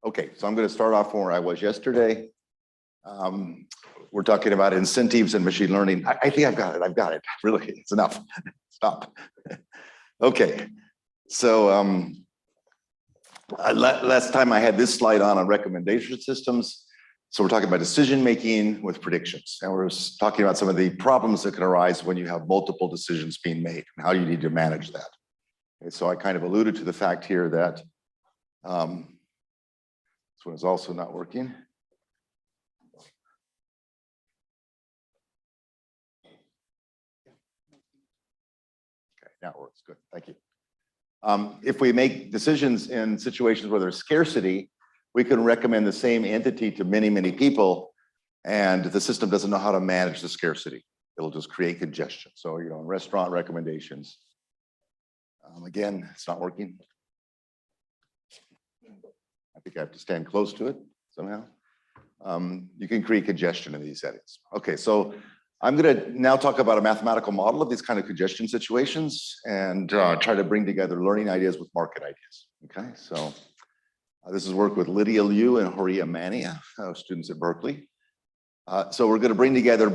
Okay, so I'm going to start off from where I was yesterday. We're talking about incentives in machine learning. I think I've got it. I've got it. Really, it's enough. Stop. Okay, so last time I had this slide on recommendation systems. So we're talking about decision making with predictions, and we're talking about some of the problems that can arise when you have multiple decisions being made and how you need to manage that. Okay, so I kind of alluded to the fact here that this one is also not working. Okay, now it works. Good. Thank you. If we make decisions in situations where there's scarcity, we can recommend the same entity to many, many people, and the system doesn't know how to manage the scarcity. It'll just create congestion. So, in restaurant recommendations, again, it's not working. I think I have to stand close to it somehow. You can create congestion in these settings. Okay, so I'm going to now talk about a mathematical model of these kind of congestion situations and try to bring together learning ideas with market ideas. Okay, so this is work with Lydia Liu and Horia Mania, students at Berkeley. So we're going to bring together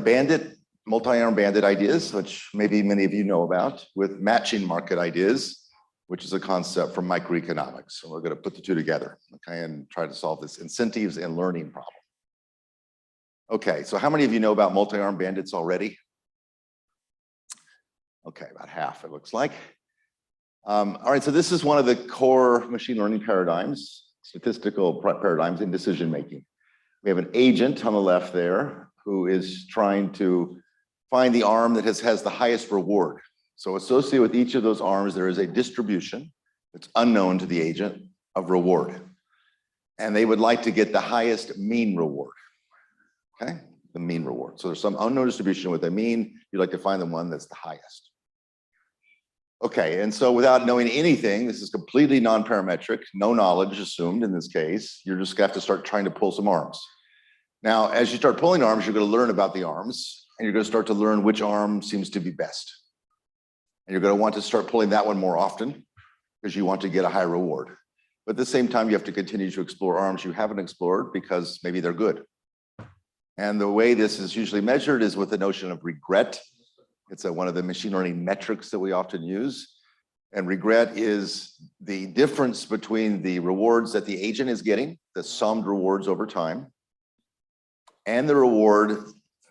multi-arm bandit ideas, which maybe many of you know about, with matching market ideas, which is a concept from microeconomics. So we're going to put the two together, okay, and try to solve this incentives and learning problem. Okay, so how many of you know about multi-arm bandits already? Okay, about half, it looks like. All right, so this is one of the core machine learning paradigms, statistical paradigms in decision making. We have an agent on the left there who is trying to find the arm that has the highest reward. So associated with each of those arms, there is a distribution that's unknown to the agent of reward. And they would like to get the highest mean reward. Okay, the mean reward. So there's some unknown distribution with a mean. You'd like to find the one that's the highest. Okay, and so without knowing anything, this is completely non-parametric, no knowledge assumed in this case. You're just gonna have to start trying to pull some arms. Now, as you start pulling arms, you're gonna learn about the arms, and you're gonna start to learn which arm seems to be best. And you're gonna want to start pulling that one more often because you want to get a high reward. But at the same time, you have to continue to explore arms you haven't explored because maybe they're good. And the way this is usually measured is with the notion of regret. It's one of the machine learning metrics that we often use. And regret is the difference between the rewards that the agent is getting, the summed rewards over time, and the reward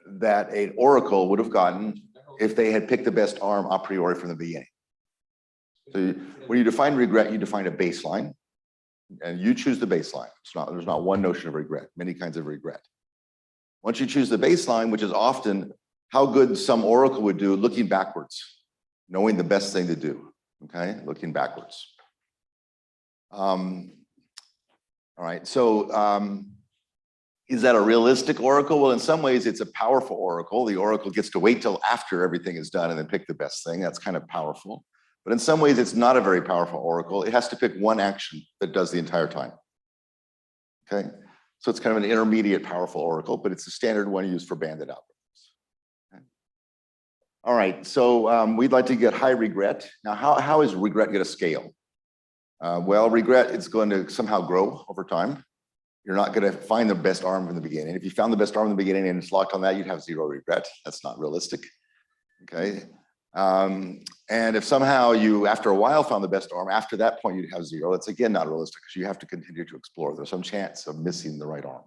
that an oracle would have gotten if they had picked the best arm a priori from the beginning. So when you define regret, you define a baseline, and you choose the baseline. There's not one notion of regret, many kinds of regret. Once you choose the baseline, which is often how good some oracle would do looking backwards, knowing the best thing to do, okay, looking backwards. All right, so is that a realistic oracle? Well, in some ways, it's a powerful oracle. The oracle gets to wait till after everything is done and then pick the best thing. That's kind of powerful. But in some ways, it's not a very powerful oracle. It has to pick one action that does the entire time, okay? So it's kind of an intermediate powerful oracle, but it's the standard one used for bandit algorithms. Okay. All right, so we'd like to get high regret. Now, how is regret going to scale? Well, regret is going to somehow grow over time. You're not going to find the best arm from the beginning. If you found the best arm in the beginning and it's locked on that, you'd have zero regret. That's not realistic. Okay. And if somehow you, after a while, found the best arm, after that point, you'd have zero. It's again not realistic because you have to continue to explore. There's some chance of missing the right arm.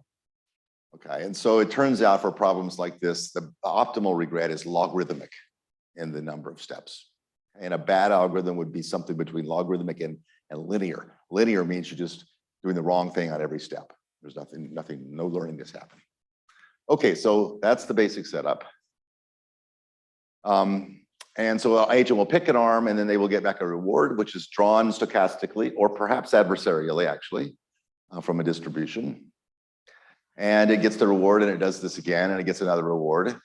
Okay. And so it turns out for problems like this, the optimal regret is logarithmic in the number of steps. And a bad algorithm would be something between logarithmic and linear. Linear means you're just doing the wrong thing on every step. There's no learning is happening. Okay, so that's the basic setup. And so our agent will pick an arm and then they will get back a reward, which is drawn stochastically or perhaps adversarially, actually, from a distribution. And it gets the reward and it does this again and it gets another reward.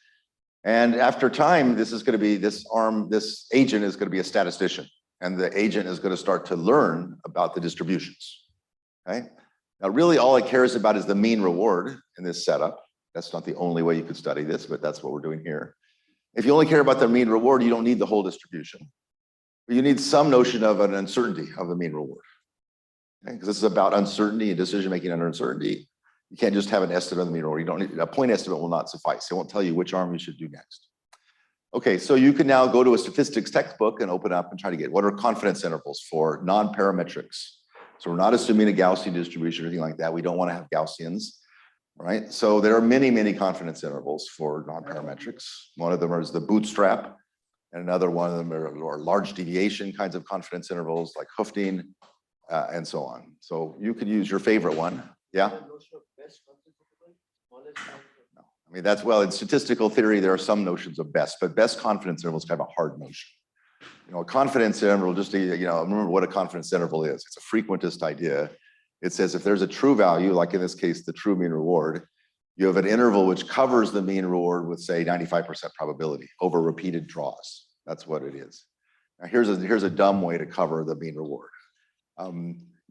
And after time, this agent is going to be a statistician, and the agent is going to start to learn about the distributions. Okay. Now, really, all it cares about is the mean reward in this setup. That's not the only way you could study this, but that's what we're doing here. If you only care about the mean reward, you don't need the whole distribution. But you need some notion of an uncertainty of the mean reward. Because this is about uncertainty and decision-making under uncertainty. You can't just have an estimate of the mean reward. You don't need, a point estimate will not suffice. It won't tell you which arm you should do next. Okay, so you can now go to a statistics textbook and open up and try to get what are confidence intervals for non-parametrics. So we're not assuming a Gaussian distribution or anything like that. We don't want to have Gaussians, right? So there are many, many confidence intervals for non-parametrics. One of them is the bootstrap, and another one of them are large deviation kinds of confidence intervals like Hooftine, and so on. So you could use your favorite one. Yeah? No. I mean, that's, well, in statistical theory, there are some notions of best, but best confidence interval is kind of a hard notion. You know, a confidence interval, just to, you know, remember what a confidence interval is. It's a frequentist idea. It says if there's a true value, like in this case, the true mean reward, you have an interval which covers the mean reward with, say, 95% probability over repeated draws. That's what it is. Now, here's a dumb way to cover the mean reward.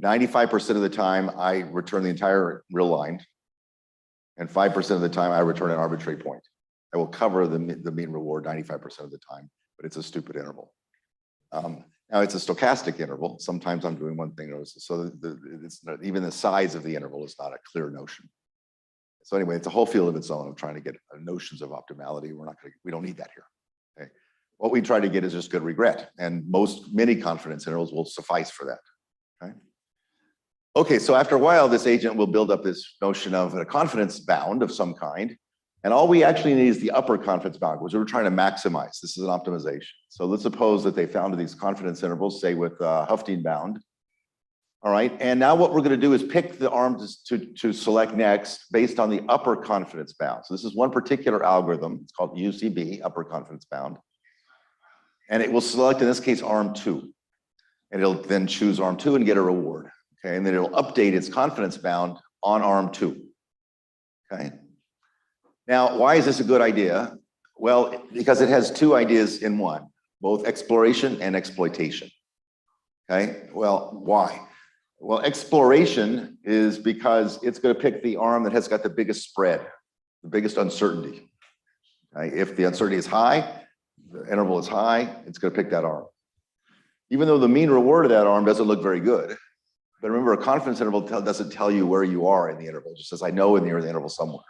95% of the time, I return the entire real line, and 5% of the time, I return an arbitrary point. I will cover the mean reward 95% of the time, but it's a stupid interval. Now, it's a stochastic interval. Sometimes I'm doing one thing, so it's not, even the size of the interval is not a clear notion. So anyway, it's a whole field of its own of trying to get notions of optimality. We don't need that here. Okay. What we try to get is just good regret, and many confidence intervals will suffice for that. Okay. Okay, so after a while, this agent will build up this notion of a confidence bound of some kind. And all we actually need is the upper confidence bound, which we're trying to maximize. This is an optimization. So let's suppose that they found these confidence intervals, say with Hooftine bound. All right, and now what we're going to do is pick the arm to select next based on the upper confidence bound. So this is one particular algorithm. It's called UCB, upper confidence bound. And it will select, in this case, arm 2. And it'll then choose arm 2 and get a reward. Okay, and then it'll update its confidence bound on arm 2. Okay. Now, why is this a good idea? Well, because it has two ideas in one, both exploration and exploitation. Okay, well, why? Well, exploration is because it's going to pick the arm that has got the biggest spread, the biggest uncertainty. Okay? If the uncertainty is high, the interval is high, it's going to pick that arm. Even though the mean reward of that arm doesn't look very good. But remember, a confidence interval doesn't tell you where you are in the interval. It just says, I know in the interval somewhere.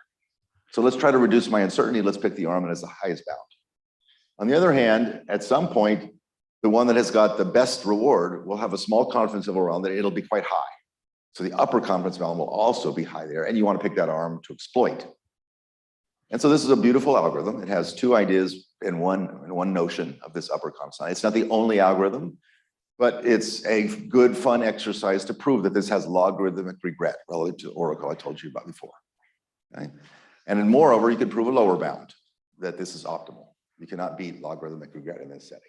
So let's try to reduce my uncertainty. Let's pick the arm that has the highest bound. On the other hand, at some point, the one that has got the best reward will have a small confidence interval around that it'll be quite high. So the upper confidence bound will also be high there, and you want to pick that arm to exploit. And so this is a beautiful algorithm. It has two ideas in one notion of this upper confidence bound. It's not the only algorithm, but it's a good, fun exercise to prove that this has logarithmic regret relative to Oracle I told you about before. Okay? And then moreover, you can prove a lower bound that this is optimal. You cannot beat logarithmic regret in this setting.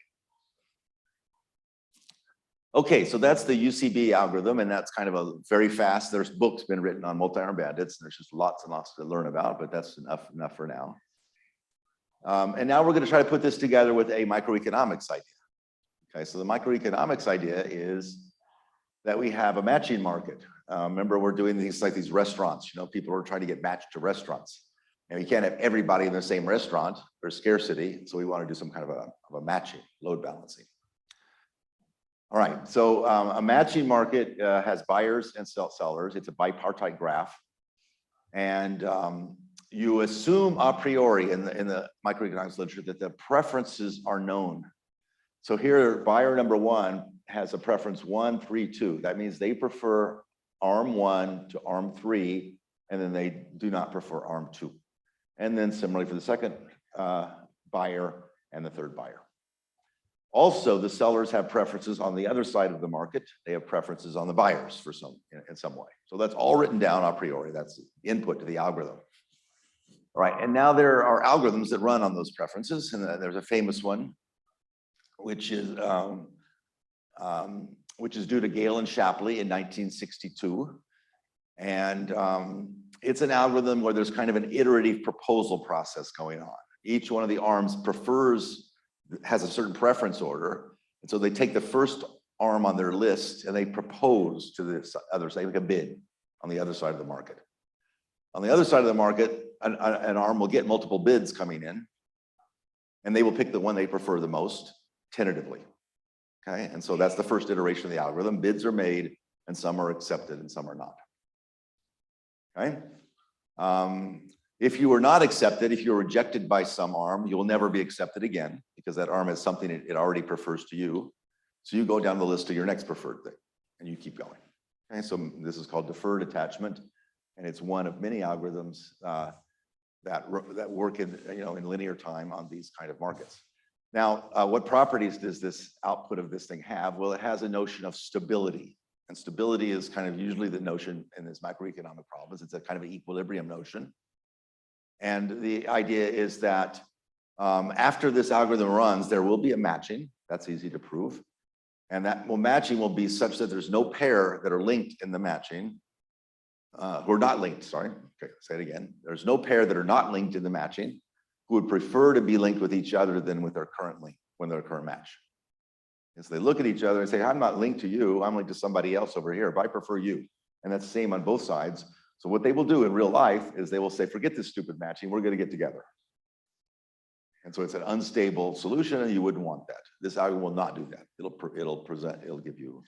Okay, so that's the UCB algorithm, and that's kind of a very fast. There's books been written on multi-arm bandits, and there's just lots and lots to learn about, but that's enough for now. And now we're going to try to put this together with a microeconomics idea. Okay, so the microeconomics idea is that we have a matching market. Remember, we're doing these like these restaurants. You know, people are trying to get matched to restaurants. And you can't have everybody in the same restaurant. There's scarcity, so we want to do some kind of a matching, load balancing. All right, so a matching market has buyers and sellers. It's a bipartite graph. And you assume a priori in the microeconomics literature that the preferences are known. So here, buyer number 1 has a preference 1, 3, 2. That means they prefer arm 1 to arm 3, and then they do not prefer arm 2. And then similarly for the second buyer and the third buyer. Also, the sellers have preferences on the other side of the market. They have preferences on the buyers in some way. So that's all written down a priori. That's input to the algorithm. All right, and now there are algorithms that run on those preferences, and there's a famous one, which is due to Gale and Shapley in 1962. And it's an algorithm where there's kind of an iterative proposal process going on. Each one of the arms has a certain preference order. And so they take the first arm on their list and they propose to the other side, like a bid on the other side of the market. On the other side of the market, an arm will get multiple bids coming in, and they will pick the one they prefer the most tentatively. Okay, and so that's the first iteration of the algorithm. Bids are made, and some are accepted and some are not. Okay? If you were not accepted, if you're rejected by some arm, you'll never be accepted again because that arm is something it already prefers to you. So you go down the list to your next preferred thing and you keep going. Okay, so this is called deferred attachment, and it's one of many algorithms that work in in linear time on these kind of markets. Now, what properties does this output of this thing have? Well, it has a notion of stability, and stability is kind of usually the notion in this macroeconomic problems. It's a kind of an equilibrium notion, and the idea is that after this algorithm runs, there will be a matching. That's easy to prove. And that matching will be such that there's no pair that are linked in the matching, who are not linked, sorry. Okay, say it again. There's no pair that are not linked in the matching who would prefer to be linked with each other than with their current link, when they're a current match. And so they look at each other and say, I'm not linked to you, I'm linked to somebody else over here, but I prefer you. And that's the same on both sides. So what they will do in real life is they will say, forget this stupid matching, we're gonna get together. And so it's an unstable solution, and you wouldn't want that. This algorithm will not do that. It'll give you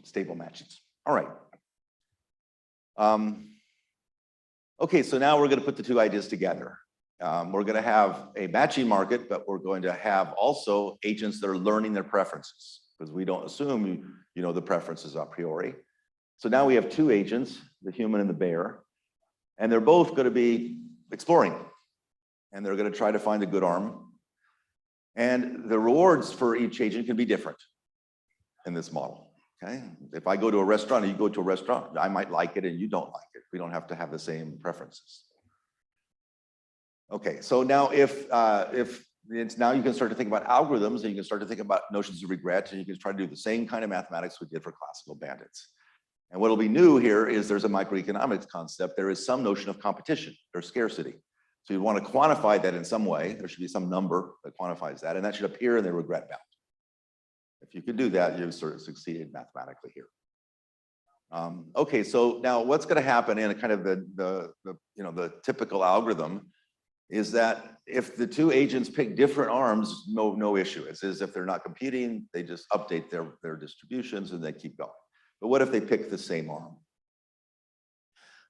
stable matches. All right. Okay, so now we're going to put the two ideas together. We're going to have a matching market, but we're going to have also agents that are learning their preferences, because we don't assume you know the preferences a priori. So now we have two agents, the human and the bear, and they're both going to be exploring. And they're going to try to find a good arm. And the rewards for each agent can be different in this model. Okay. If I go to a restaurant and you go to a restaurant, I might like it and you don't like it. We don't have to have the same preferences. Okay. So now if it's now you can start to think about algorithms, and you can start to think about notions of regret, and you can try to do the same kind of mathematics we did for classical bandits. And what'll be new here is there's a microeconomics concept. There is some notion of competition or scarcity. So you want to quantify that in some way. There should be some number that quantifies that, and that should appear in the regret bound. If you can do that, you've sort of succeeded mathematically here. Okay, so now what's going to happen in a kind of the typical algorithm is that if the two agents pick different arms, no issue. It's as if they're not competing, they just update their distributions and they keep going. But what if they pick the same arm?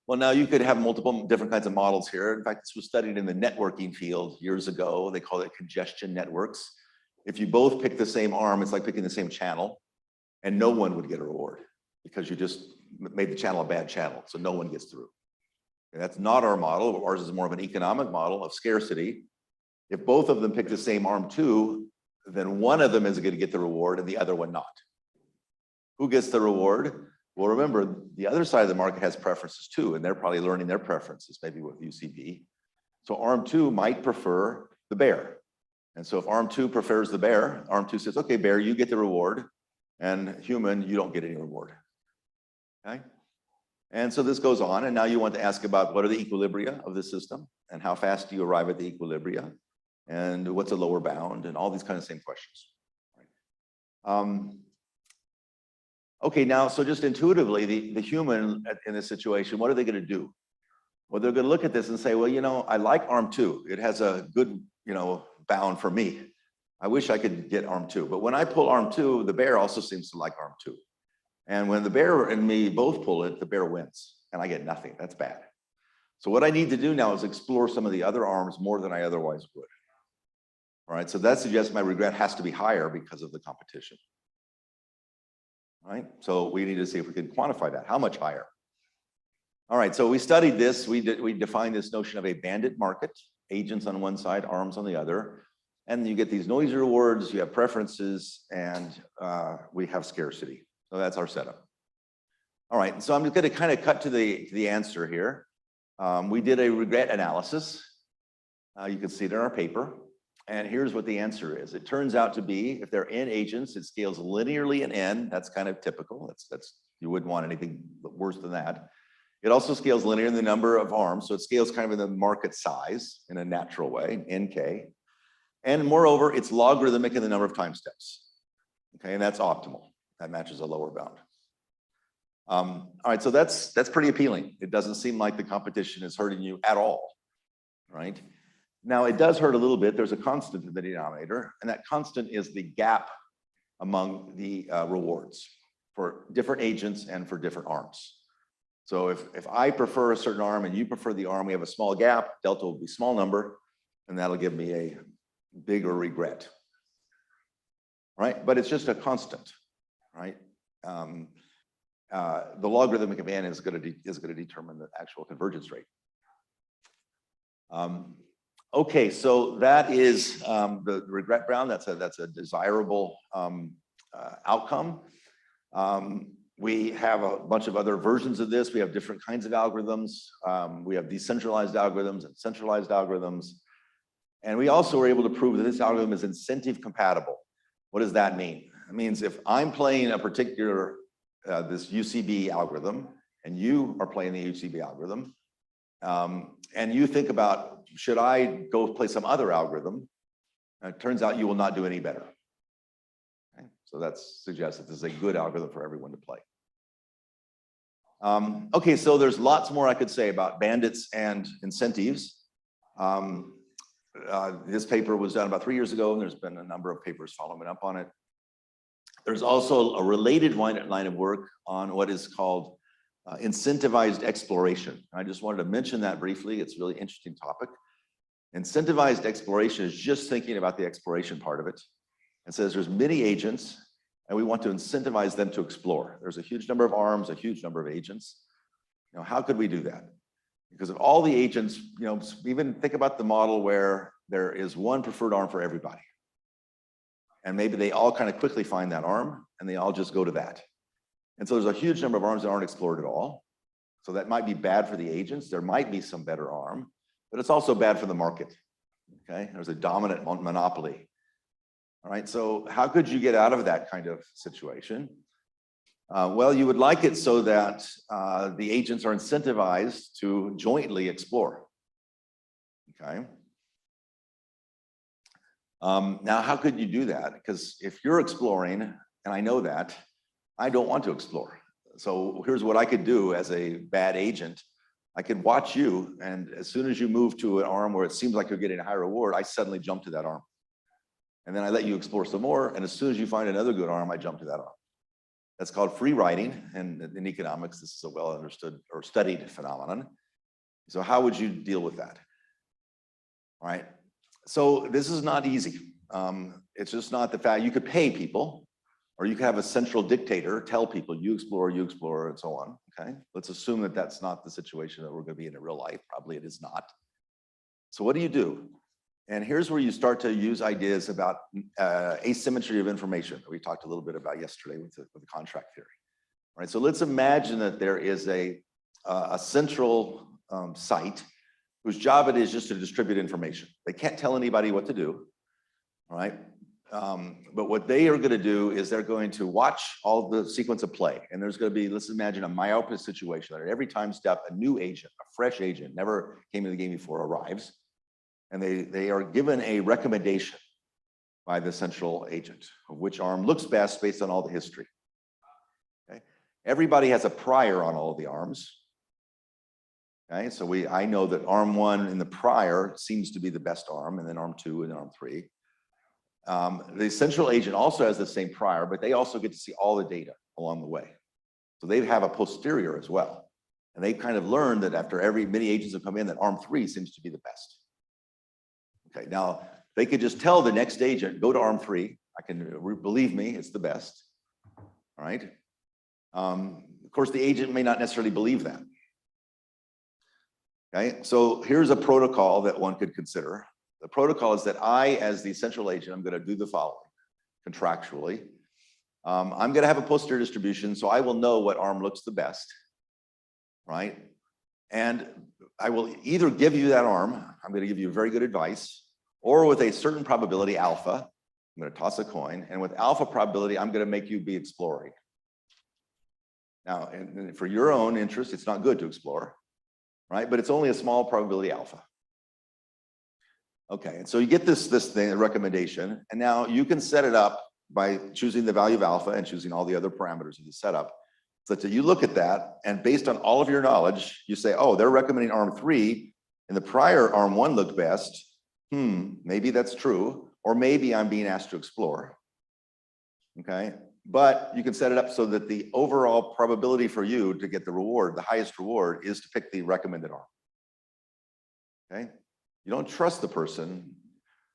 Well, now you could have multiple different kinds of models here. In fact, this was studied in the networking field years ago. They call it congestion networks. If you both pick the same arm, it's like picking the same channel, and no one would get a reward because you just made the channel a bad channel, so no one gets through. And that's not our model. Ours is more of an economic model of scarcity. If both of them pick the same arm too, then one of them is going to get the reward and the other one not. Who gets the reward? Well, remember, the other side of the market has preferences too, and they're probably learning their preferences, maybe with UCB. So arm two might prefer the bear. And so if arm two prefers the bear, arm two says, okay, bear, you get the reward, and human, you don't get any reward. Okay? And so this goes on, and now you want to ask about what are the equilibria of the system, and how fast do you arrive at the equilibria, and what's a lower bound, and all these kind of same questions. Okay, now, so just intuitively, the human in this situation, what are they going to do? Well, they're going to look at this and say, well, you know, I like arm two. It has a good, bound for me. I wish I could get arm two. But when I pull arm two, the bear also seems to like arm two. And when the bear and me both pull it, the bear wins, and I get nothing. That's bad. So what I need to do now is explore some of the other arms more than I otherwise would. All right, so that suggests my regret has to be higher because of the competition. All right, so we need to see if we can quantify that. How much higher? All right, so we studied this. We defined this notion of a bandit market, agents on one side, arms on the other. And you get these noisy rewards, you have preferences, and we have scarcity. So that's our setup. All right, so I'm just going to kind of cut to the answer here. We did a regret analysis. You can see it in our paper. And here's what the answer is. It turns out to be, if they're n agents, it scales linearly in n. That's kind of typical. That's you wouldn't want anything worse than that. It also scales linear in the number of arms. So it scales kind of in the market size in a natural way, nk. And moreover, it's logarithmic in the number of time steps. Okay, and that's optimal. That matches a lower bound. All right, so that's pretty appealing. It doesn't seem like the competition is hurting you at all, right? Now, it does hurt a little bit. There's a constant in the denominator, and that constant is the gap among the rewards. for different agents and for different arms. So if I prefer a certain arm and you prefer the arm, we have a small gap, delta will be small number, and that'll give me a bigger regret, right? But it's just a constant, right? The logarithmic of n is going to determine the actual convergence rate. Okay, so that is the regret bound. That's a desirable outcome. We have a bunch of other versions of this. We have different kinds of algorithms. We have decentralized algorithms and centralized algorithms. And we also were able to prove that this algorithm is incentive compatible. What does that mean? It means if I'm playing a particular, this UCB algorithm, and you are playing the UCB algorithm, and you think about, should I go play some other algorithm? And it turns out you will not do any better. Okay? So that suggests that this is a good algorithm for everyone to play. Okay, so there's lots more I could say about bandits and incentives. This paper was done about 3 years ago, and there's been a number of papers following up on it. There's also a related line of work on what is called incentivized exploration. I just wanted to mention that briefly. It's a really interesting topic. Incentivized exploration is just thinking about the exploration part of it. It says there's many agents, and we want to incentivize them to explore. There's a huge number of arms, a huge number of agents. You know, how could we do that? Because of all the agents, you know, even think about the model where there is one preferred arm for everybody. And maybe they all kind of quickly find that arm, and they all just go to that. And so there's a huge number of arms that aren't explored at all. So that might be bad for the agents. There might be some better arm, but it's also bad for the market. Okay, there's a dominant monopoly. All right, so how could you get out of that kind of situation? Well, you would like it so that the agents are incentivized to jointly explore. Okay. Now, how could you do that? Because if you're exploring, and I know that, I don't want to explore. So here's what I could do as a bad agent. I could watch you, and as soon as you move to an arm where it seems like you're getting a high reward, I suddenly jump to that arm. And then I let you explore some more, and as soon as you find another good arm, I jump to that arm. That's called free riding, and in economics, this is a well understood or studied phenomenon. So how would you deal with that? All right, so this is not easy. It's just not the fact. You could pay people, or you could have a central dictator tell people, you explore, and so on, okay? Let's assume that that's not the situation that we're gonna be in real life. Probably it is not. So what do you do? And here's where you start to use ideas about asymmetry of information that we talked a little bit about yesterday with the contract theory. All right, so let's imagine that there is a central site whose job it is just to distribute information. They can't tell anybody what to do, all right? But what they are gonna do is they're going to watch all the sequence of play. And there's gonna be, let's imagine a myopia situation that at every time step, a new agent, a fresh agent, never came to the game before, arrives. And they are given a recommendation by the central agent of which arm looks best based on all the history. Okay? Everybody has a prior on all of the arms. Okay, so I know that arm 1 in the prior seems to be the best arm, and then arm 2 and then arm 3. The central agent also has the same prior, but they also get to see all the data along the way. So they have a posterior as well. And they kind of learned that after many agents have come in, that arm 3 seems to be the best. Okay, now they could just tell the next agent, go to arm 3. Believe me, it's the best. All right. Of course, the agent may not necessarily believe that. Okay, so here's a protocol that one could consider. The protocol is that I, as the central agent, I'm going to do the following contractually. I'm going to have a posterior distribution, so I will know what arm looks the best, right? And I will either give you that arm, I'm going to give you very good advice, or with a certain probability alpha, I'm going to toss a coin, and with alpha probability, I'm going to make you be exploring. Now, and for your own interest, it's not good to explore, right? But it's only a small probability alpha. Okay, and so you get this thing, a recommendation, and now you can set it up by choosing the value of alpha and choosing all the other parameters of the setup, such that you look at that, and based on all of your knowledge, you say, oh, they're recommending arm 3, and the prior arm 1 looked best. Maybe that's true, or maybe I'm being asked to explore. Okay, But you can set it up so that the overall probability for you to get the reward, the highest reward, is to pick the recommended arm. Okay? You don't trust the person,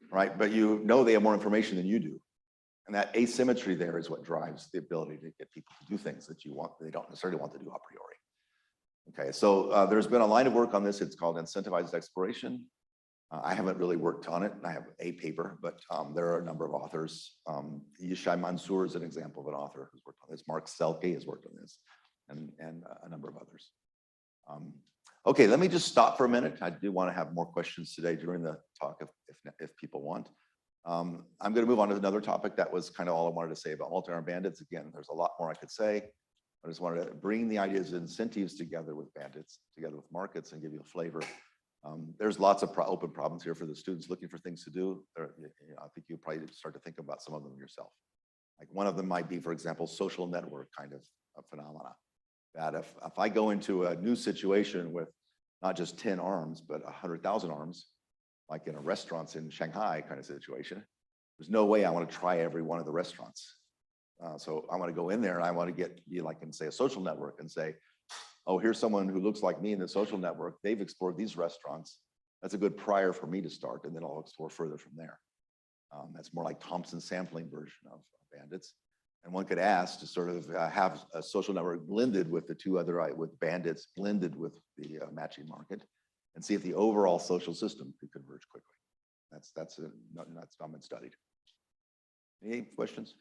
right? But you know they have more information than you do. And that asymmetry there is what drives the ability to get people to do things that you want, they don't necessarily want to do a priori. Okay, so there's been a line of work on this. It's called incentivized exploration. I haven't really worked on it. I have a paper, but there are a number of authors. Yishai Mansour is an example of an author who's worked on this. Mark Selke has worked on this, and a number of others. Okay, let me just stop for a minute. I do want to have more questions today during the talk if people want. I'm going to move on to another topic. That was kind of all I wanted to say about multi-arm bandits. Again, there's a lot more I could say. I just wanted to bring the ideas of incentives together with bandits, together with markets, and give you a flavor. There's lots of open problems here for the students looking for things to do. I think you probably start to think about some of them yourself. Like one of them might be, for example, social network kind of a phenomena. That if I go into a new situation with not just 10 arms, but 100,000 arms, like in a restaurants in Shanghai kind of situation, there's no way I want to try every one of the restaurants. So I want to go in there and I want to be like in, say, a social network and say, oh, here's someone who looks like me in the social network. They've explored these restaurants. That's a good prior for me to start, and then I'll explore further from there. That's more like Thompson's sampling version of bandits. And one could ask to sort of have a social network blended with the two other, with bandits blended with the matching market, and see if the overall social system could converge quickly. That's not been studied. Any questions?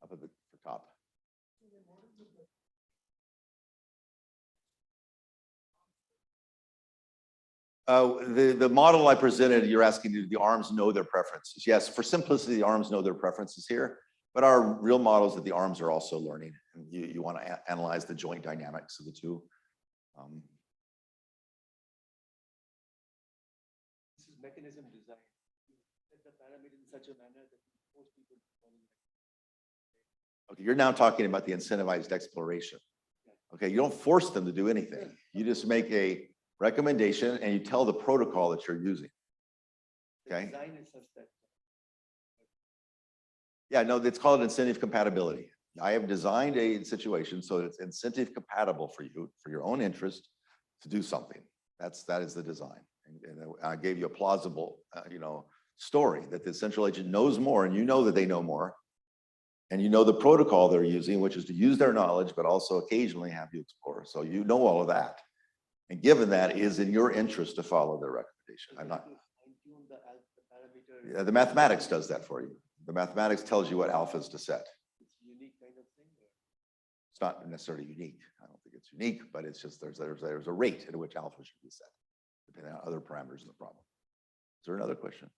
Up at the top. The model I presented, you're asking, do the arms know their preferences? Yes, for simplicity, the arms know their preferences here, but our real model is that the arms are also learning. And you want to analyze the joint dynamics of the two. This is mechanism design. Set the parameter in such a manner that most people follow. Okay, you're now talking about the incentivized exploration. Okay, you don't force them to do anything. You just make a recommendation and you tell the protocol that you're using. Okay. The design is such that. Yeah, no, it's called incentive compatibility. I have designed a situation so that it's incentive compatible for you, for your own interest, to do something. That is the design. And I gave you a plausible, story that the central agent knows more, and you know that they know more, and you know the protocol they're using, which is to use their knowledge, but also occasionally have you explore. So you know all of that. And given that, it is in your interest to follow their recommendation. I'm not. Yeah, the mathematics does that for you. The mathematics tells you what alphas to set. It's a unique kind of thing. It's not necessarily unique. I don't think it's unique, but it's just there's a rate at which alpha should be set, depending on other parameters in the problem. Is there another question?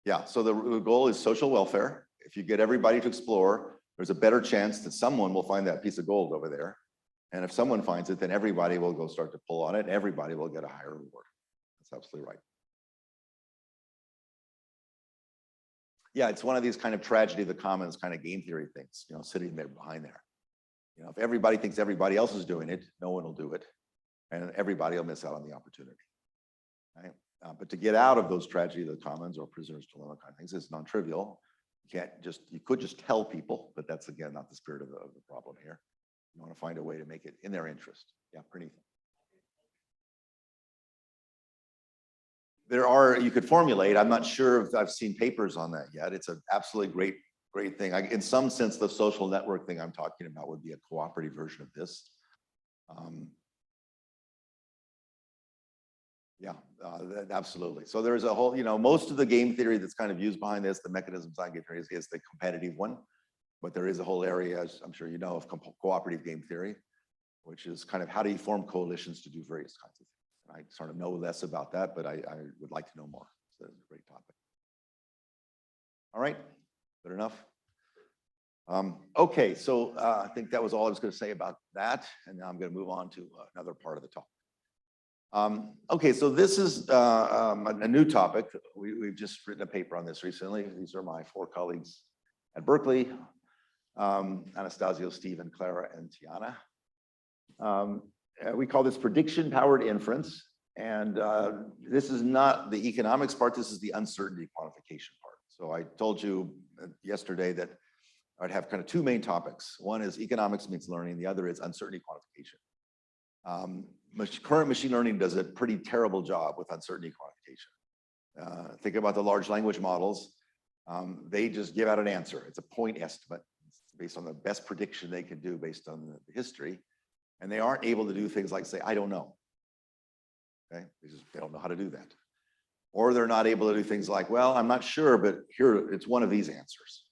Yeah, so the goal is social welfare. If you get everybody to explore, there's a better chance that someone will find that piece of gold over there. And if someone finds it, then everybody will go start to pull on it. Everybody will get a higher reward. That's absolutely right. Yeah, it's one of these kind of tragedy of the commons kind of game theory things, sitting there behind there. If everybody thinks everybody else is doing it, no one will do it. And everybody will miss out on the opportunity. Right? But to get out of those tragedy of the commons or prisoner's dilemma kind of things is non-trivial. You could just tell people, but that's again not the spirit of the problem here. You want to find a way to make it in their interest. Yeah, Praneeth. You could formulate. I'm not sure if I've seen papers on that yet. It's an absolutely great thing. In some sense, the social network thing I'm talking about would be a cooperative version of this. Yeah, absolutely. So there's a whole, most of the game theory that's kind of used behind this, the mechanism design game theory is the competitive one. But there is a whole area, as I'm sure you know, of cooperative game theory, which is kind of how do you form coalitions to do various kinds of things. And I sort of know less about that, but I would like to know more. So it's a great topic. All right, good enough. Okay, so I think that was all I was going to say about that. And now I'm going to move on to another part of the talk. Okay, so this is a new topic. We've just written a paper on this recently. These are my 4 colleagues at Berkeley, Anastasio, Steve, and Clara, and Tiana. We call this prediction-powered inference. And this is not the economics part, this is the uncertainty quantification part. So I told you yesterday that I'd have kind of two main topics. One is economics means learning, the other is uncertainty quantification. Current machine learning does a pretty terrible job with uncertainty quantification. Think about the large language models. They just give out an answer. It's a point estimate. It's based on the best prediction they can do based on the history. And they aren't able to do things like say, I don't know. Okay, they don't know how to do that. Or they're not able to do things like, well, I'm not sure, but here, it's one of these answers.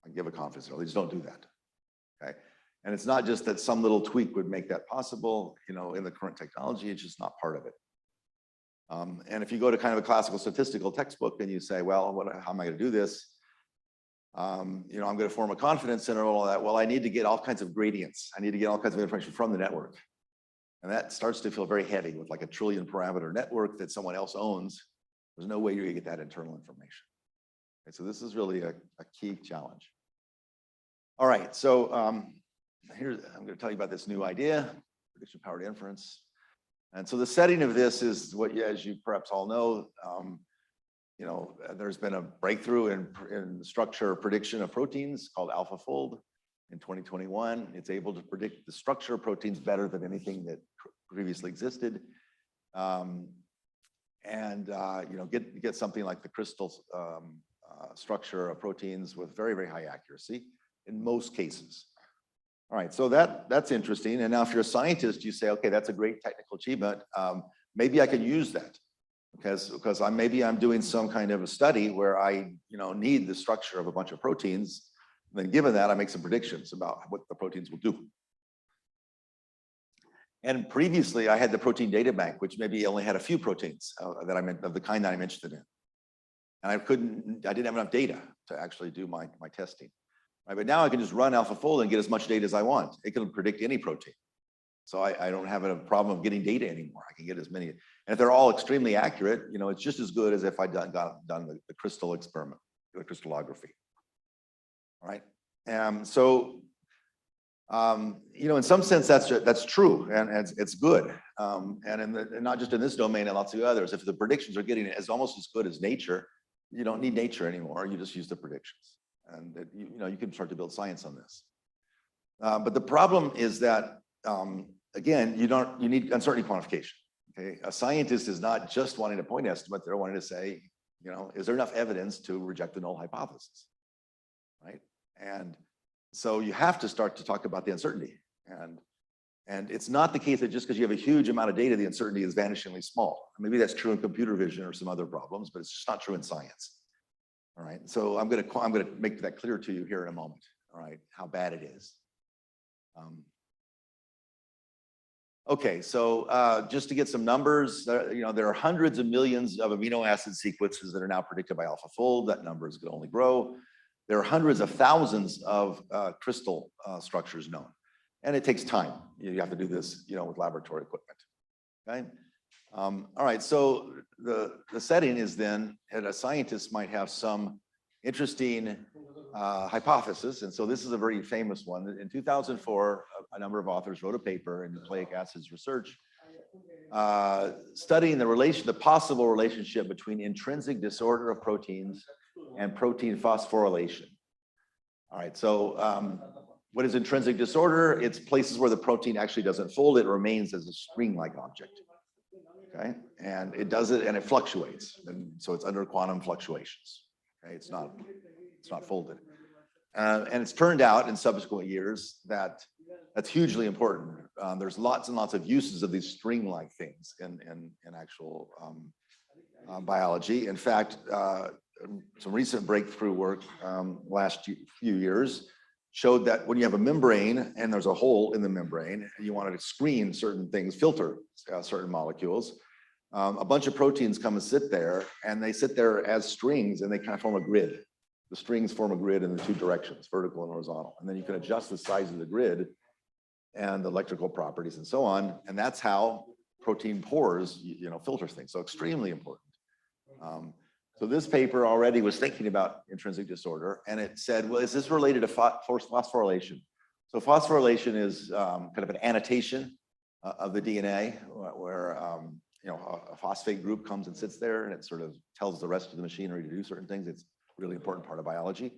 I give a confidence interval. They just don't do that. Okay, and it's not just that some little tweak would make that possible. You know, in the current technology, it's just not part of it. And if you go to kind of a classical statistical textbook and you say, well, how am I going to do this? You know, I'm going to form a confidence interval. All that. Well, I need to get all kinds of gradients. I need to get all kinds of information from the network. And that starts to feel very heavy with like a trillion parameter network that someone else owns. There's no way you're going to get that internal information. Okay, so this is really a key challenge. All right, so here's, I'm going to tell you about this new idea, prediction-powered inference. And so the setting of this is what, as you perhaps all know, you know, there's been a breakthrough in the structure prediction of proteins called AlphaFold. In 2021, it's able to predict the structure of proteins better than anything that previously existed. You know, get something like the crystal structure of proteins with very, very high accuracy in most cases. All right, so that's interesting. And now if you're a scientist, you say, okay, that's a great technical achievement. Maybe I can use that because maybe I'm doing some kind of a study where I, you know, need the structure of a bunch of proteins. Then given that, I make some predictions about what the proteins will do. And previously, I had the protein data bank, which maybe only had a few proteins that I meant of the kind that I'm interested in. And I didn't have enough data to actually do my testing. Right? But now I can just run AlphaFold and get as much data as I want. It can predict any protein. So I don't have a problem of getting data anymore. I can get as many. And if they're all extremely accurate, you know, it's just as good as if I'd done the crystal experiment, the crystallography. All right. So, you know, in some sense, that's true, and it's good. And not just in this domain, and lots of others. If the predictions are getting as almost as good as nature, you don't need nature anymore. You just use the predictions, and you know you can start to build science on this. But the problem is that again, you need uncertainty quantification. Okay, a scientist is not just wanting a point estimate; they're wanting to say, you know, is there enough evidence to reject the null hypothesis? Right? And so you have to start to talk about the uncertainty. And it's not the case that just because you have a huge amount of data, the uncertainty is vanishingly small. Maybe that's true in computer vision or some other problems, but it's just not true in science. All right. So I'm going to make that clear to you here in a moment. All right, how bad it is. Okay, so just to get some numbers, you know, there are hundreds of millions of amino acid sequences that are now predicted by AlphaFold. That number is going to only grow. There are hundreds of thousands of crystal structures known, and it takes time. You have to do this, you know, with laboratory equipment. Okay. All right. So the setting is then that a scientist might have some interesting hypothesis, and so this is a very famous one. In 2004, a number of authors wrote a paper in Nucleic Acids Research studying the possible relationship between intrinsic disorder of proteins and protein phosphorylation. All right, so what is intrinsic disorder? It's places where the protein actually doesn't fold, it remains as a string-like object. Okay, and it does it and it fluctuates, and so it's under quantum fluctuations. Okay, it's not folded. And it's turned out in subsequent years that that's hugely important. There's lots and lots of uses of these string-like things in actual biology. In fact, some recent breakthrough work last few years showed that when you have a membrane and there's a hole in the membrane and you want to screen certain things, filter certain molecules, a bunch of proteins come and sit there, and they sit there as strings and they kind of form a grid. The strings form a grid in the two directions, vertical and horizontal. And then you can adjust the size of the grid and the electrical properties and so on. And that's how protein pores, you know, filters things. So extremely important. So this paper already was thinking about intrinsic disorder, and it said, well, is this related to phosphorylation? So phosphorylation is kind of an annotation of the DNA, where a phosphate group comes and sits there, and it sort of tells the rest of the machinery to do certain things. It's a really important part of biology.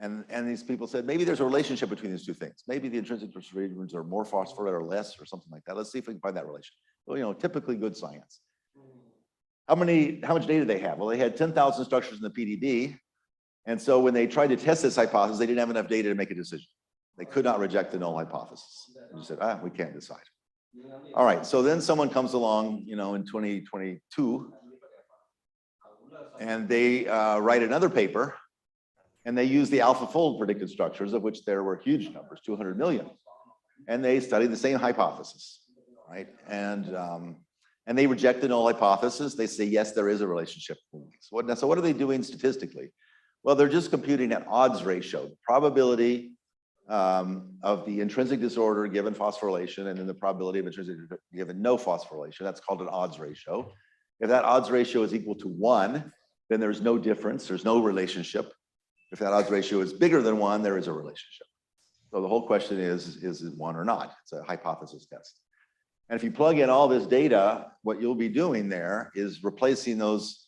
And these people said, maybe there's a relationship between these two things. Maybe the intrinsic regions are more phosphorate or less or something like that. Let's see if we can find that relation. Well, typically good science. How much data do they have? Well, they had 10,000 structures in the PDB. And so when they tried to test this hypothesis, they didn't have enough data to make a decision. They could not reject the null hypothesis. They said, we can't decide. All right, so then someone comes along, in 2022, and they write another paper, and they use the AlphaFold predicted structures, of which there were huge numbers, 200 million. And they study the same hypothesis, right? And they reject the null hypothesis. They say, yes, there is a relationship. So what are they doing statistically? Well, they're just computing an odds ratio, the probability of the intrinsic disorder given phosphorylation, and then the probability of intrinsic given no phosphorylation. That's called an odds ratio. If that odds ratio is equal to 1, then there's no difference. There's no relationship. If that odds ratio is bigger than 1, there is a relationship. So the whole question is it 1 or not? It's a hypothesis test. And if you plug in all this data, what you'll be doing there is replacing those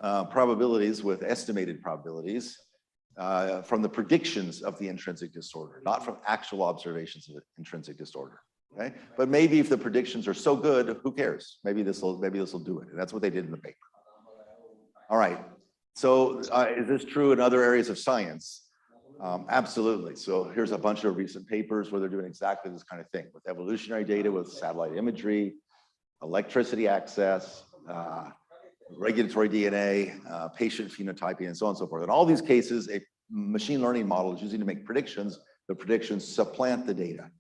probabilities with estimated probabilities from the predictions of the intrinsic disorder, not from actual observations of the intrinsic disorder. Okay, but maybe if the predictions are so good, who cares? Maybe this will do it. And that's what they did in the paper. All right. So is this true in other areas of science? Absolutely. So here's a bunch of recent papers where they're doing exactly this kind of thing with evolutionary data, with satellite imagery, electricity access, regulatory DNA, patient phenotyping, and so on and so forth. In all these cases, a machine learning model is using to make predictions. The predictions supplant the data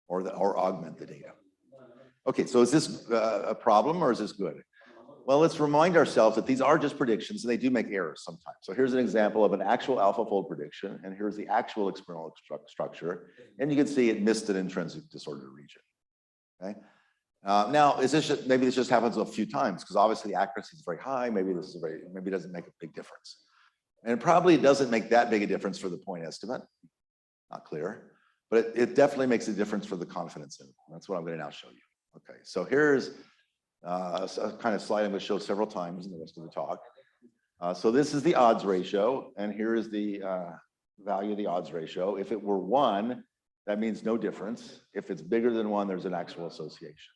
or augment the data. Okay, so is this a problem or is this good? Well, let's remind ourselves that these are just predictions and they do make errors sometimes. So here's an example of an actual AlphaFold prediction, and here's the actual experimental structure. And you can see it missed an intrinsic disorder region. Okay. Now, maybe this just happens a few times because obviously the accuracy is very high. Maybe it doesn't make a big difference. And probably it doesn't make that big a difference for the point estimate. Not clear, but it definitely makes a difference for the confidence interval. That's what I'm going to now show you. Okay, so here's a kind of slide I'm going to show several times in the rest of the talk. So this is the odds ratio, and here is the value of the odds ratio. If it were 1, that means no difference. If it's bigger than 1, there's an actual association.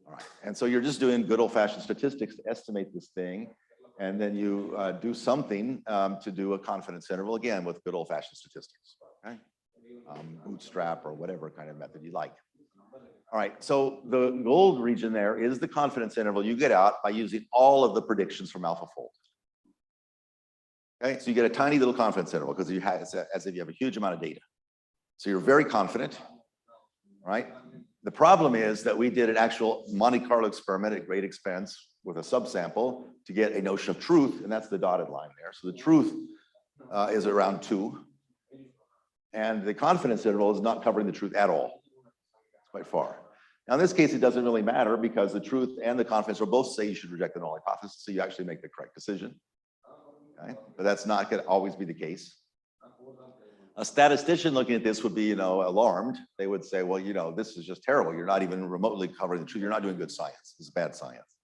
All right, and so you're just doing good old-fashioned statistics to estimate this thing, and then you do something to do a confidence interval, again, with good old-fashioned statistics, okay? Bootstrap or whatever kind of method you like. All right, so the gold region there is the confidence interval you get out by using all of the predictions from AlphaFold. Okay, so you get a tiny little confidence interval because it's as if you have a huge amount of data. So you're very confident, right? The problem is that we did an actual Monte Carlo experiment at great expense with a subsample to get a notion of truth, and that's the dotted line there. So the truth is around 2, and the confidence interval is not covering the truth at all. It's quite far. Now, in this case, it doesn't really matter because the truth and the confidence interval both say you should reject the null hypothesis, so you actually make the correct decision. Okay? But that's not going to always be the case. A statistician looking at this would be, alarmed. They would say, well, this is just terrible. You're not even remotely covering the truth. You're not doing good science. This is bad science.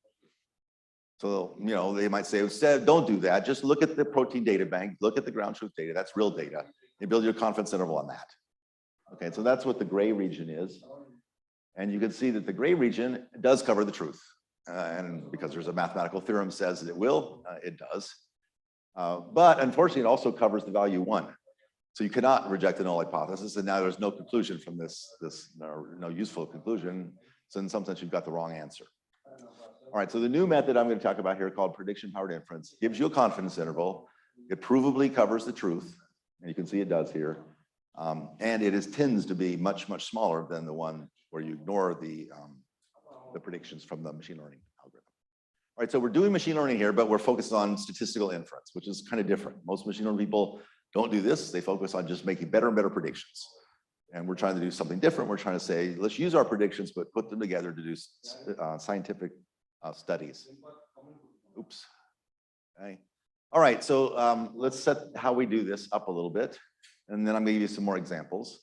So, they might say, instead, don't do that. Just look at the protein data bank. Look at the ground truth data. That's real data. And build your confidence interval on that. Okay, so that's what the gray region is. And you can see that the gray region does cover the truth. And because there's a mathematical theorem says that it will, it does. But unfortunately, it also covers the value 1. So you cannot reject the null hypothesis, and now there's no conclusion from this no useful conclusion. So in some sense, you've got the wrong answer. All right, so the new method I'm going to talk about here called prediction-powered inference gives you a confidence interval. It provably covers the truth, and you can see it does here. And it tends to be much, much smaller than the one where you ignore the predictions from the machine learning algorithm. All right, so we're doing machine learning here, but we're focused on statistical inference, which is kind of different. Most machine learning people don't do this. They focus on just making better and better predictions. And we're trying to do something different. We're trying to say, let's use our predictions, but put them together to do scientific studies. Oops. Okay. All right, so let's set how we do this up a little bit. And then I'm going to give you some more examples.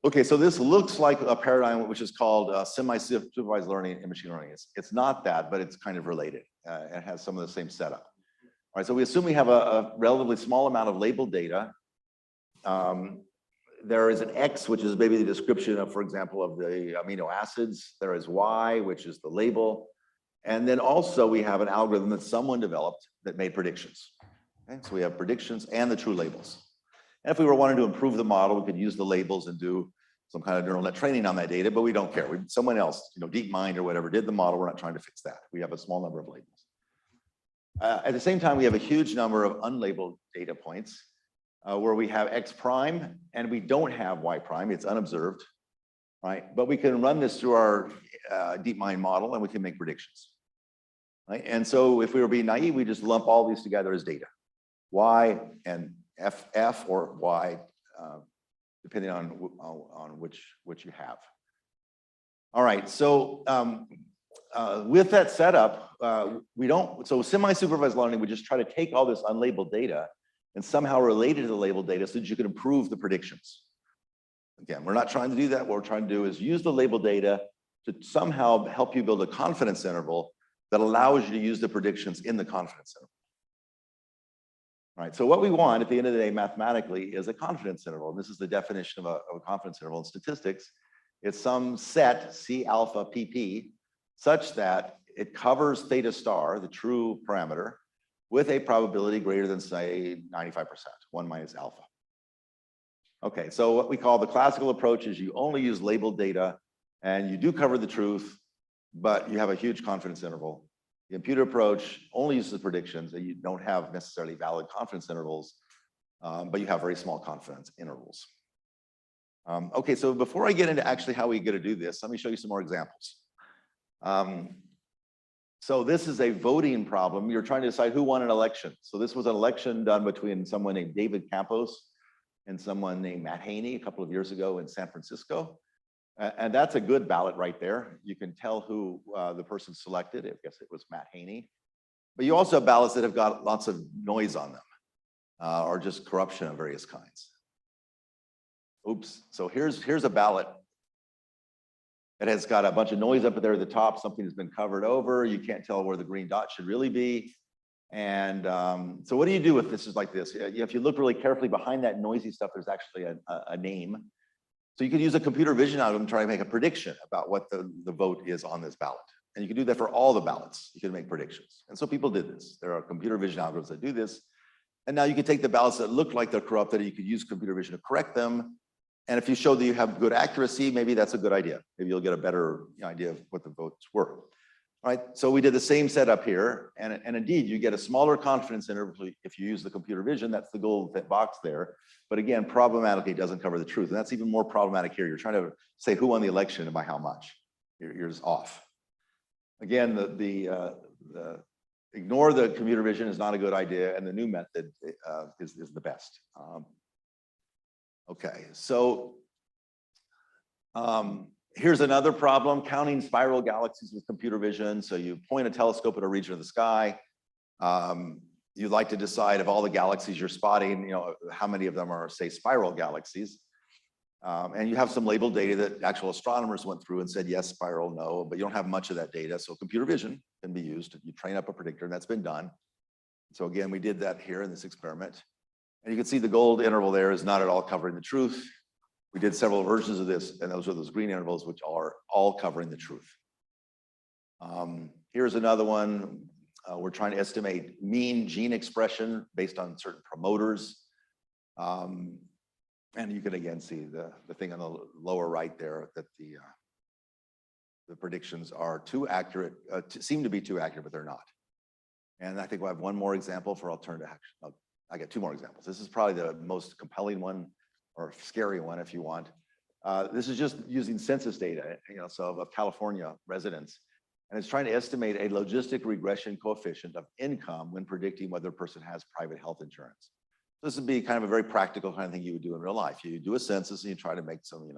Okay, so this looks like a paradigm which is called semi-supervised learning in machine learning. It's not that, but it's kind of related. It has some of the same setup. All right, so we assume we have a relatively small amount of labeled data. There is an X, which is maybe the description of, for example, of the amino acids. There is Y, which is the label. And then also we have an algorithm that someone developed that made predictions. Okay, so we have predictions and the true labels. And if we were wanting to improve the model, we could use the labels and do some kind of neural net training on that data, but we don't care. Someone else, DeepMind or whatever, did the model. We're not trying to fix that. We have a small number of labels. At the same time, we have a huge number of unlabeled data points where we have X prime and we don't have Y prime. It's unobserved, right? But we can run this through our DeepMind model and we can make predictions, right? And so if we were being naive, we just lump all these together as data, Y and F or Y, depending on which you have. All right, so with that setup, so semi-supervised learning, we just try to take all this unlabeled data and somehow relate it to the labeled data so that you can improve the predictions. Again, we're not trying to do that. What we're trying to do is use the labeled data to somehow help you build a confidence interval that allows you to use the predictions in the confidence interval. All right, so what we want at the end of the day mathematically is a confidence interval. This is the definition of a confidence interval in statistics. It's some set C alpha PP such that it covers theta star, the true parameter, with a probability greater than, say, 95%, 1 minus alpha. Okay, so what we call the classical approach is you only use labeled data and you do cover the truth, but you have a huge confidence interval. The imputed approach only uses predictions and you don't have necessarily valid confidence intervals, but you have very small confidence intervals. Okay, so before I get into actually how we're going to do this, let me show you some more examples. So this is a voting problem. You're trying to decide who won an election. So this was an election done between someone named David Campos and someone named Matt Haney a couple of years ago in San Francisco. And that's a good ballot right there. You can tell who the person selected. I guess it was Matt Haney. But you also have ballots that have got lots of noise on them or just corruption of various kinds. Oops. So here's a ballot that has got a bunch of noise up there at the top. Something has been covered over. You can't tell where the green dot should really be. And so what do you do with this is like this? If you look really carefully behind that noisy stuff, there's actually a name. So you could use a computer vision algorithm to try to make a prediction about what the vote is on this ballot. And you can do that for all the ballots. You can make predictions. And so people did this. There are computer vision algorithms that do this. And now you can take the ballots that look like they're corrupted and you could use computer vision to correct them. And if you show that you have good accuracy, maybe that's a good idea. Maybe you'll get a better idea of what the votes were. All right, so we did the same setup here. And indeed, you get a smaller confidence interval if you use the computer vision. That's the gold box there. But again, problematically, it doesn't cover the truth. And that's even more problematic here. You're trying to say who won the election and by how much. You're just off. Again, ignore the computer vision is not a good idea. And the new method is the best. Okay, so here's another problem, counting spiral galaxies with computer vision. So you point a telescope at a region of the sky. You'd like to decide of all the galaxies you're spotting, how many of them are, say, spiral galaxies. And you have some labeled data that actual astronomers went through and said, yes, spiral, no, but you don't have much of that data. So computer vision can be used. You train up a predictor, and that's been done. So again, we did that here in this experiment. And you can see the gold interval there is not at all covering the truth. We did several versions of this, and those are those green intervals, which are all covering the truth. Here's another one. We're trying to estimate mean gene expression based on certain promoters. And you can again see the thing on the lower right there that the predictions are too accurate, seem to be too accurate, but they're not. And I think we'll have one more example for alternative action. I got two more examples. This is probably the most compelling one or scary one if you want. This is just using census data, so of California residents. And it's trying to estimate a logistic regression coefficient of income when predicting whether a person has private health insurance. This would be kind of a very practical kind of thing you would do in real life. You do a census and you try to make some,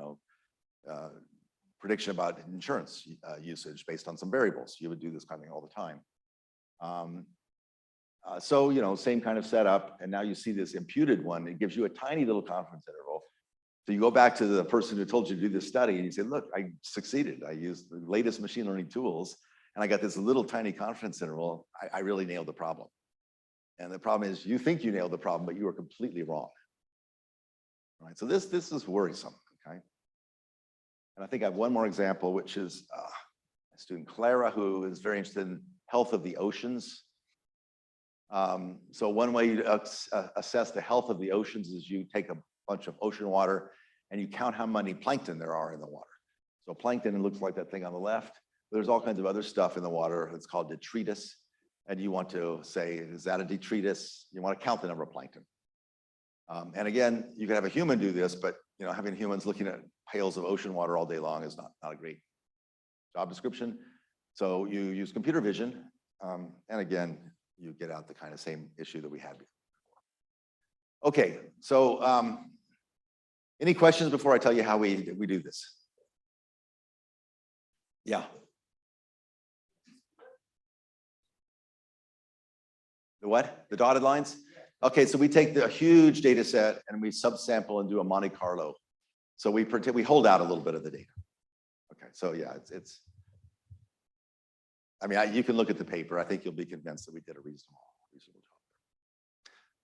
prediction about insurance usage based on some variables. You would do this kind of thing all the time. So, same kind of setup. And now you see this imputed one. It gives you a tiny little confidence interval. So you go back to the person who told you to do this study and you say, look, I succeeded. I used the latest machine learning tools and I got this little tiny confidence interval. I really nailed the problem. And the problem is you think you nailed the problem, but you were completely wrong. All right, so this is worrisome, okay? And I think I have one more example, which is a student, Clara, who is very interested in health of the oceans. So one way you assess the health of the oceans is you take a bunch of ocean water and you count how many plankton there are in the water. So plankton, it looks like that thing on the left. There's all kinds of other stuff in the water. It's called detritus. And you want to say, is that a detritus? You want to count the number of plankton. And again, you can have a human do this, but having humans looking at pails of ocean water all day long is not a great job description. So you use computer vision. And again, you get out the kind of same issue that we had before. Okay, so any questions before I tell you how we do this? Yeah. The what? The dotted lines? Okay, so we take the huge data set and we subsample and do a Monte Carlo. So we hold out a little bit of the data. Okay, so yeah, I mean, you can look at the paper. I think you'll be convinced that we did a reasonable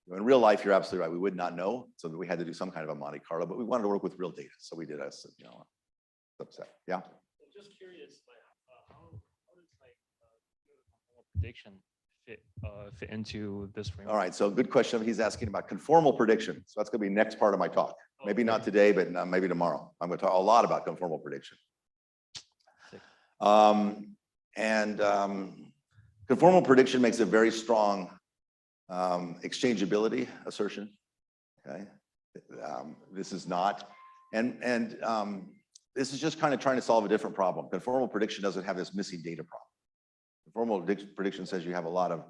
job. In real life, you're absolutely right. We would not know, so that we had to do some kind of a Monte Carlo, but we wanted to work with real data, so we did a subset. Yeah. I'm just curious, how does conformal prediction fit into this framework? All right, so good question. He's asking about conformal prediction. So that's going to be next part of my talk. Maybe not today, but maybe tomorrow. I'm going to talk a lot about conformal prediction. Conformal prediction makes a very strong exchangeability assertion. Okay, this is not, and this is just kind of trying to solve a different problem. Conformal prediction doesn't have this missing data problem. Conformal prediction says you have don't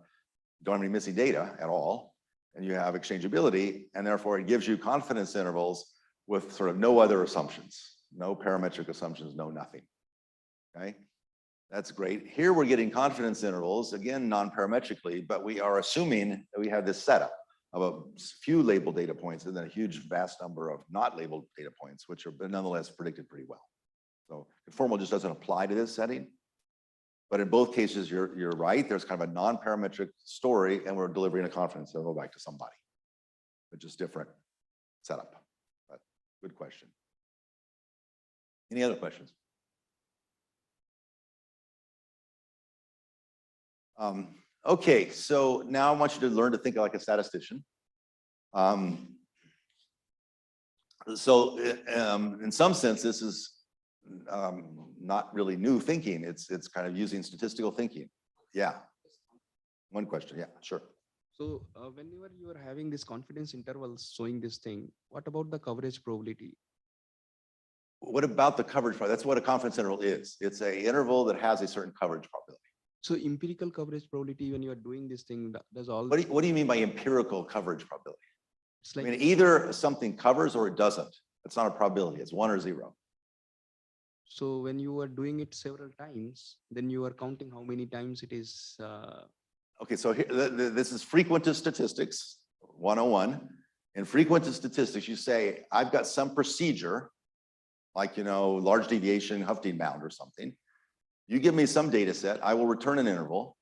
have any missing data at all, and you have exchangeability, and therefore it gives you confidence intervals with sort of no other assumptions, no parametric assumptions, no nothing. Okay. That's great. Here we're getting confidence intervals, again, non-parametrically, but we are assuming that we have this setup of a few labeled data points and then a huge vast number of not labeled data points, which are nonetheless predicted pretty well. So conformal just doesn't apply to this setting. But in both cases, you're right. There's kind of a non-parametric story and we're delivering a confidence interval back to somebody, but just different setup. But good question. Any other questions? Okay, so now I want you to learn to think like a statistician. In some sense, this is not really new thinking. It's kind of using statistical thinking. Yeah. One question. Yeah, sure. So whenever you are having this confidence intervals showing this thing, what about the coverage probability? What about the coverage? That's what a confidence interval is. It's an interval that has a certain coverage probability. So empirical coverage probability, when you are doing this thing, does all. What do you mean by empirical coverage probability? It's like, I mean, either something covers or it doesn't. It's not a probability. It's 1 or 0. so when you are doing it several times, then you are counting how many times it is. Okay, so here, this is frequentist statistics 101. In frequentist statistics, you say, I've got some procedure, like, large deviation, Huffington bound or something. You give me some data set, I will return an interval,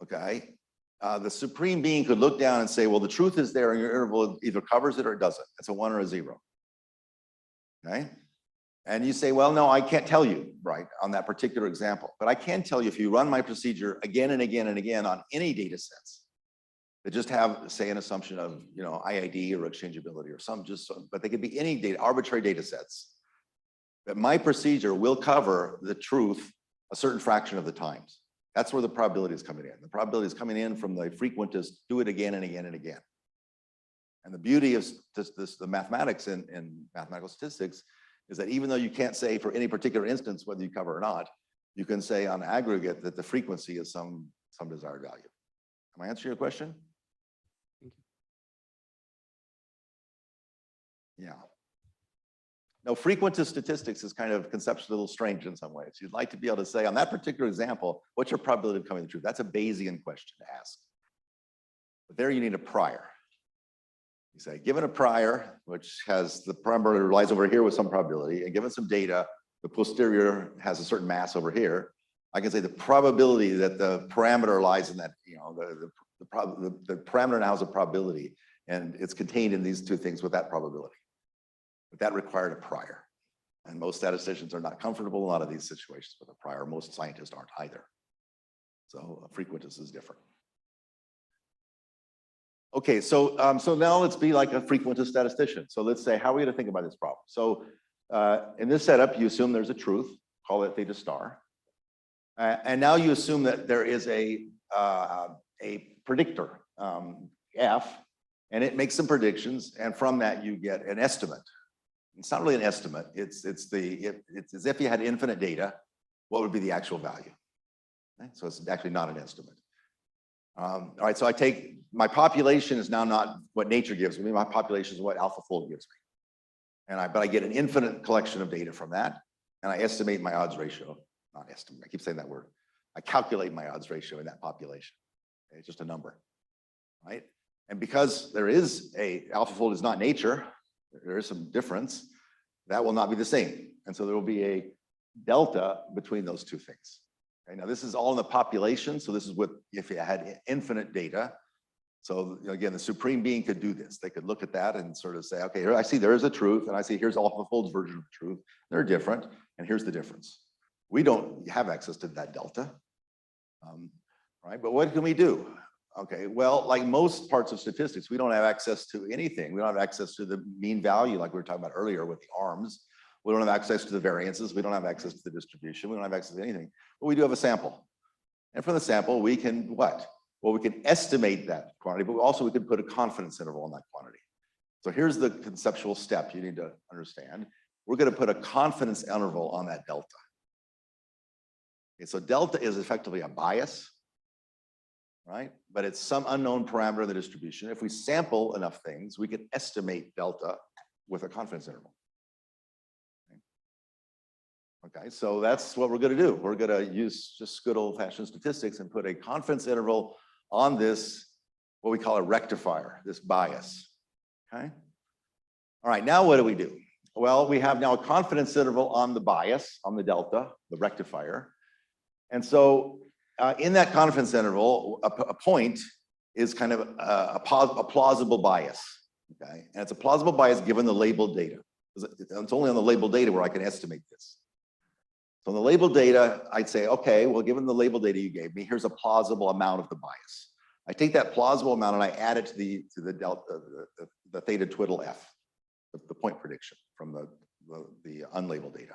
okay? The supreme being could look down and say, well, the truth is there and your interval either covers it or it doesn't. It's a 1 or a 0, okay? And you say, well, no, I can't tell you, right, on that particular example. But I can tell you if you run my procedure again and again and again on any data sets that just have, say, an assumption of, IID or exchangeability or but they could be any data, arbitrary data sets, that my procedure will cover the truth a certain fraction of the times. That's where the probability is coming in. The probability is coming in from the frequentist, do it again and again and again. And the beauty of the mathematics in mathematical statistics is that even though you can't say for any particular instance whether you cover or not, you can say on aggregate that the frequency is some desired value. Am I answering your question? Thank you. Yeah. No, frequentist statistics is kind of conceptually a little strange in some ways. You'd like to be able to say on that particular example, what's your probability of coming to the truth? That's a Bayesian question to ask. But there you need a prior. You say, given a prior, which has the parameter lies over here with some probability, and given some data, the posterior has a certain mass over here, I can say the probability that the parameter lies in that, the parameter now has a probability, and it's contained in these two things with that probability. But that required a prior. And most statisticians are not comfortable in a lot of these situations with a prior. Most scientists aren't either. So a frequentist is different. Okay, so now let's be like a frequentist statistician. So let's say, how are we going to think about this problem? So in this setup, you assume there's a truth, call it theta star. And now you assume that there is a predictor, F, and it makes some predictions, and from that you get an estimate. It's not really an estimate. It's as if you had infinite data, what would be the actual value? Okay? So it's actually not an estimate. All right, so I take, my population is now not what nature gives me. My population is what AlphaFold gives me. But I get an infinite collection of data from that, and I estimate my odds ratio. Not estimate, I keep saying that word. I calculate my odds ratio in that population. Okay, it's just a number, right? And because there is AlphaFold is not nature, there is some difference, that will not be the same. And so there will be a delta between those two things. Okay, now this is all in the population. So this is what, if you had infinite data. So again, the supreme being could do this. They could look at that and sort of say, okay, here I see there is a truth, and I see here's AlphaFold's version of the truth. They're different, and here's the difference. We don't have access to that delta, right? But what can we do? Okay, well, like most parts of statistics, we don't have access to anything. We don't have access to the mean value like we were talking about earlier with the arms. We don't have access to the variances. We don't have access to the distribution. We don't have access to anything, but we do have a sample. And from the sample, we can what? Well, we can estimate that quantity, but also we can put a confidence interval on that quantity. So here's the conceptual step you need to understand. We're going to put a confidence interval on that delta. Okay, so delta is effectively a bias, right? But it's some unknown parameter of the distribution. If we sample enough things, we can estimate delta with a confidence interval. Okay, so that's what we're going to do. We're going to use just good old-fashioned statistics and put a confidence interval on this, what we call a rectifier, this bias. Okay. All right, now what do we do? Well, we have now a confidence interval on the bias, on the delta, the rectifier. And so in that confidence interval, a point is kind of a plausible bias. Okay, and it's a plausible bias given the labeled data. It's only on the labeled data where I can estimate this. So in the labeled data, I'd say, okay, well, given the labeled data you gave me, here's a plausible amount of the bias. I take that plausible amount and I add it to the delta, the theta twiddle F, the point prediction from the unlabeled data.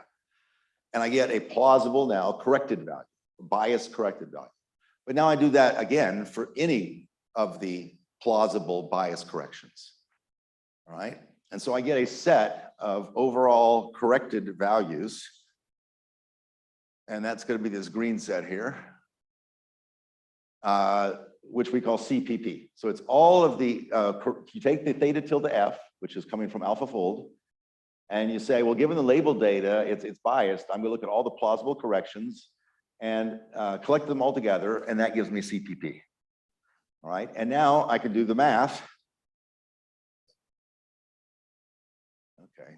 And I get a plausible now corrected value, bias corrected value. But now I do that again for any of the plausible bias corrections. All right. And so I get a set of overall corrected values. And that's going to be this green set here, which we call CPP. So it's all of the, you take the theta tilde F, which is coming from AlphaFold, and you say, well, given the labeled data, it's biased. I'm going to look at all the plausible corrections and collect them all together, and that gives me CPP. All right, and now I can do the math. Okay.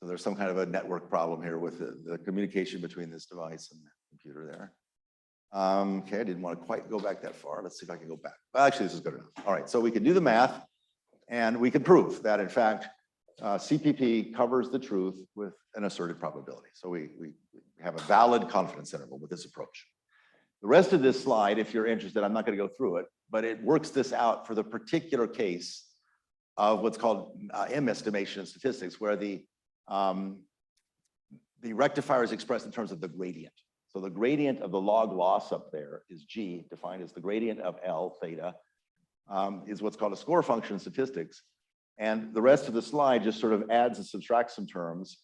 So there's some kind of a network problem here with the communication between this device and the computer there. Okay, I didn't want to quite go back that far. Let's see if I can go back. Well, actually, this is good enough. All right, so we can do the math, and we can prove that, in fact, CPP covers the truth with an asserted probability. So we have a valid confidence interval with this approach. The rest of this slide, if you're interested, I'm not going to go through it, but it works this out for the particular case of what's called M estimation in statistics, where the rectifier is expressed in terms of the gradient. So the gradient of the log loss up there is G, defined as the gradient of L theta, is what's called a score function in statistics. And the rest of the slide just sort of adds and subtracts some terms.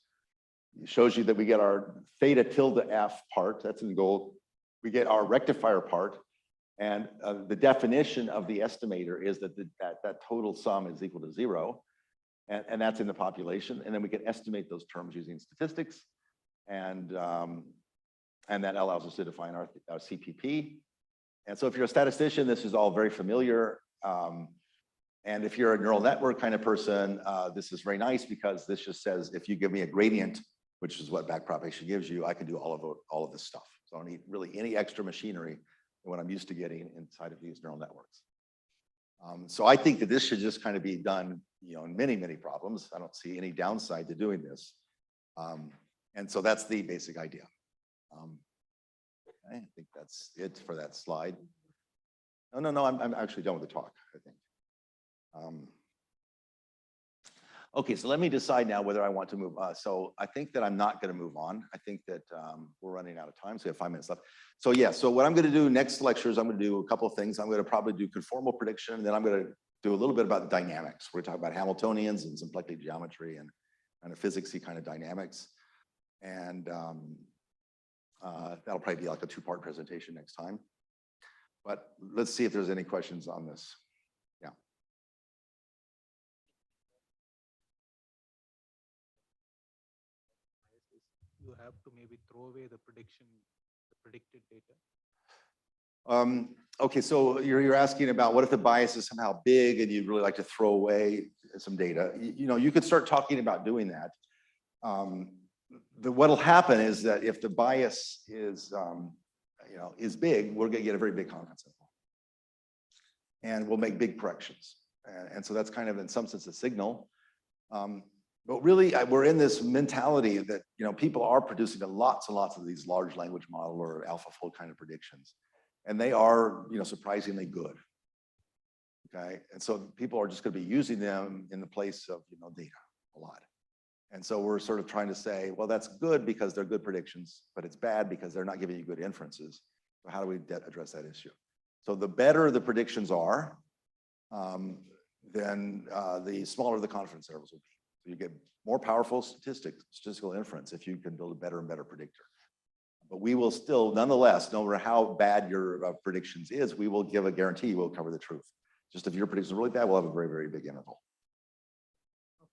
It shows you that we get our theta tilde F part, that's in gold. We get our rectifier part. And the definition of the estimator is that that total sum is equal to 0. And that's in the population. And then we can estimate those terms using statistics. And that allows us to define our CPP. And so if you're a statistician, this is all very familiar. And if you're a neural network kind of person, this is very nice because this just says, if you give me a gradient, which is what backpropagation gives you, I can do all of this stuff. So I don't need really any extra machinery than what I'm used to getting inside of these neural networks. So I think that this should just kind of be done, in many, many problems. I don't see any downside to doing this. And so that's the basic idea. Okay, I think that's it for that slide. No, I'm actually done with the talk, I think. Okay, so let me decide now whether I want to move. So I think that I'm not going to move on. I think that we're running out of time, so we have 5 minutes left. So yeah, so what I'm going to do next lectures, I'm going to do a couple of things. I'm going to probably do conformal prediction, and then I'm going to do a little bit about dynamics. We're going to talk about Hamiltonians and symplectic geometry and kind of physicsy kind of dynamics. And that'll probably be like a 2-part presentation next time. But let's see if there's any questions on this. Yeah. You have to maybe throw away the prediction, the predicted data. Okay, so you're asking about what if the bias is somehow big and you'd really like to throw away some data? You could start talking about doing that. What'll happen is that if the bias is big, we're going to get a very big confidence interval, and we'll make big corrections. And so that's kind of in some sense a signal. But really, we're in this mentality that people are producing lots and lots of these large language model or AlphaFold kind of predictions, and they are surprisingly good. Okay, and so people are just going to be using them in the place of data a lot. And so we're sort of trying to say, well, that's good because they're good predictions, but it's bad because they're not giving you good inferences. So how do we address that issue? So the better the predictions are, then the smaller the confidence intervals will be. So you get more powerful statistical inference if you can build a better and better predictor. But we will still, nonetheless, no matter how bad your predictions is, we will give a guarantee we'll cover the truth. Just if your predictions are really bad, we'll have a very, very big interval.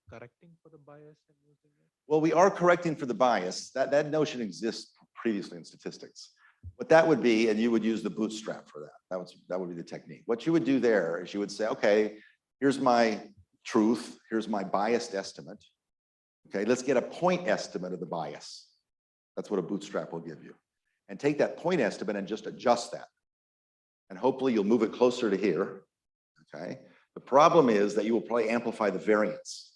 Correcting for the bias and using it? Well, we are correcting for the bias. That notion exists previously in statistics. What that would be, and you would use the bootstrap for that. That would be the technique. What you would do there is you would say, okay, here's my truth. Here's my biased estimate. Okay, let's get a point estimate of the bias. That's what a bootstrap will give you. And take that point estimate and just adjust that. And hopefully you'll move it closer to here. Okay. The problem is that you will probably amplify the variance.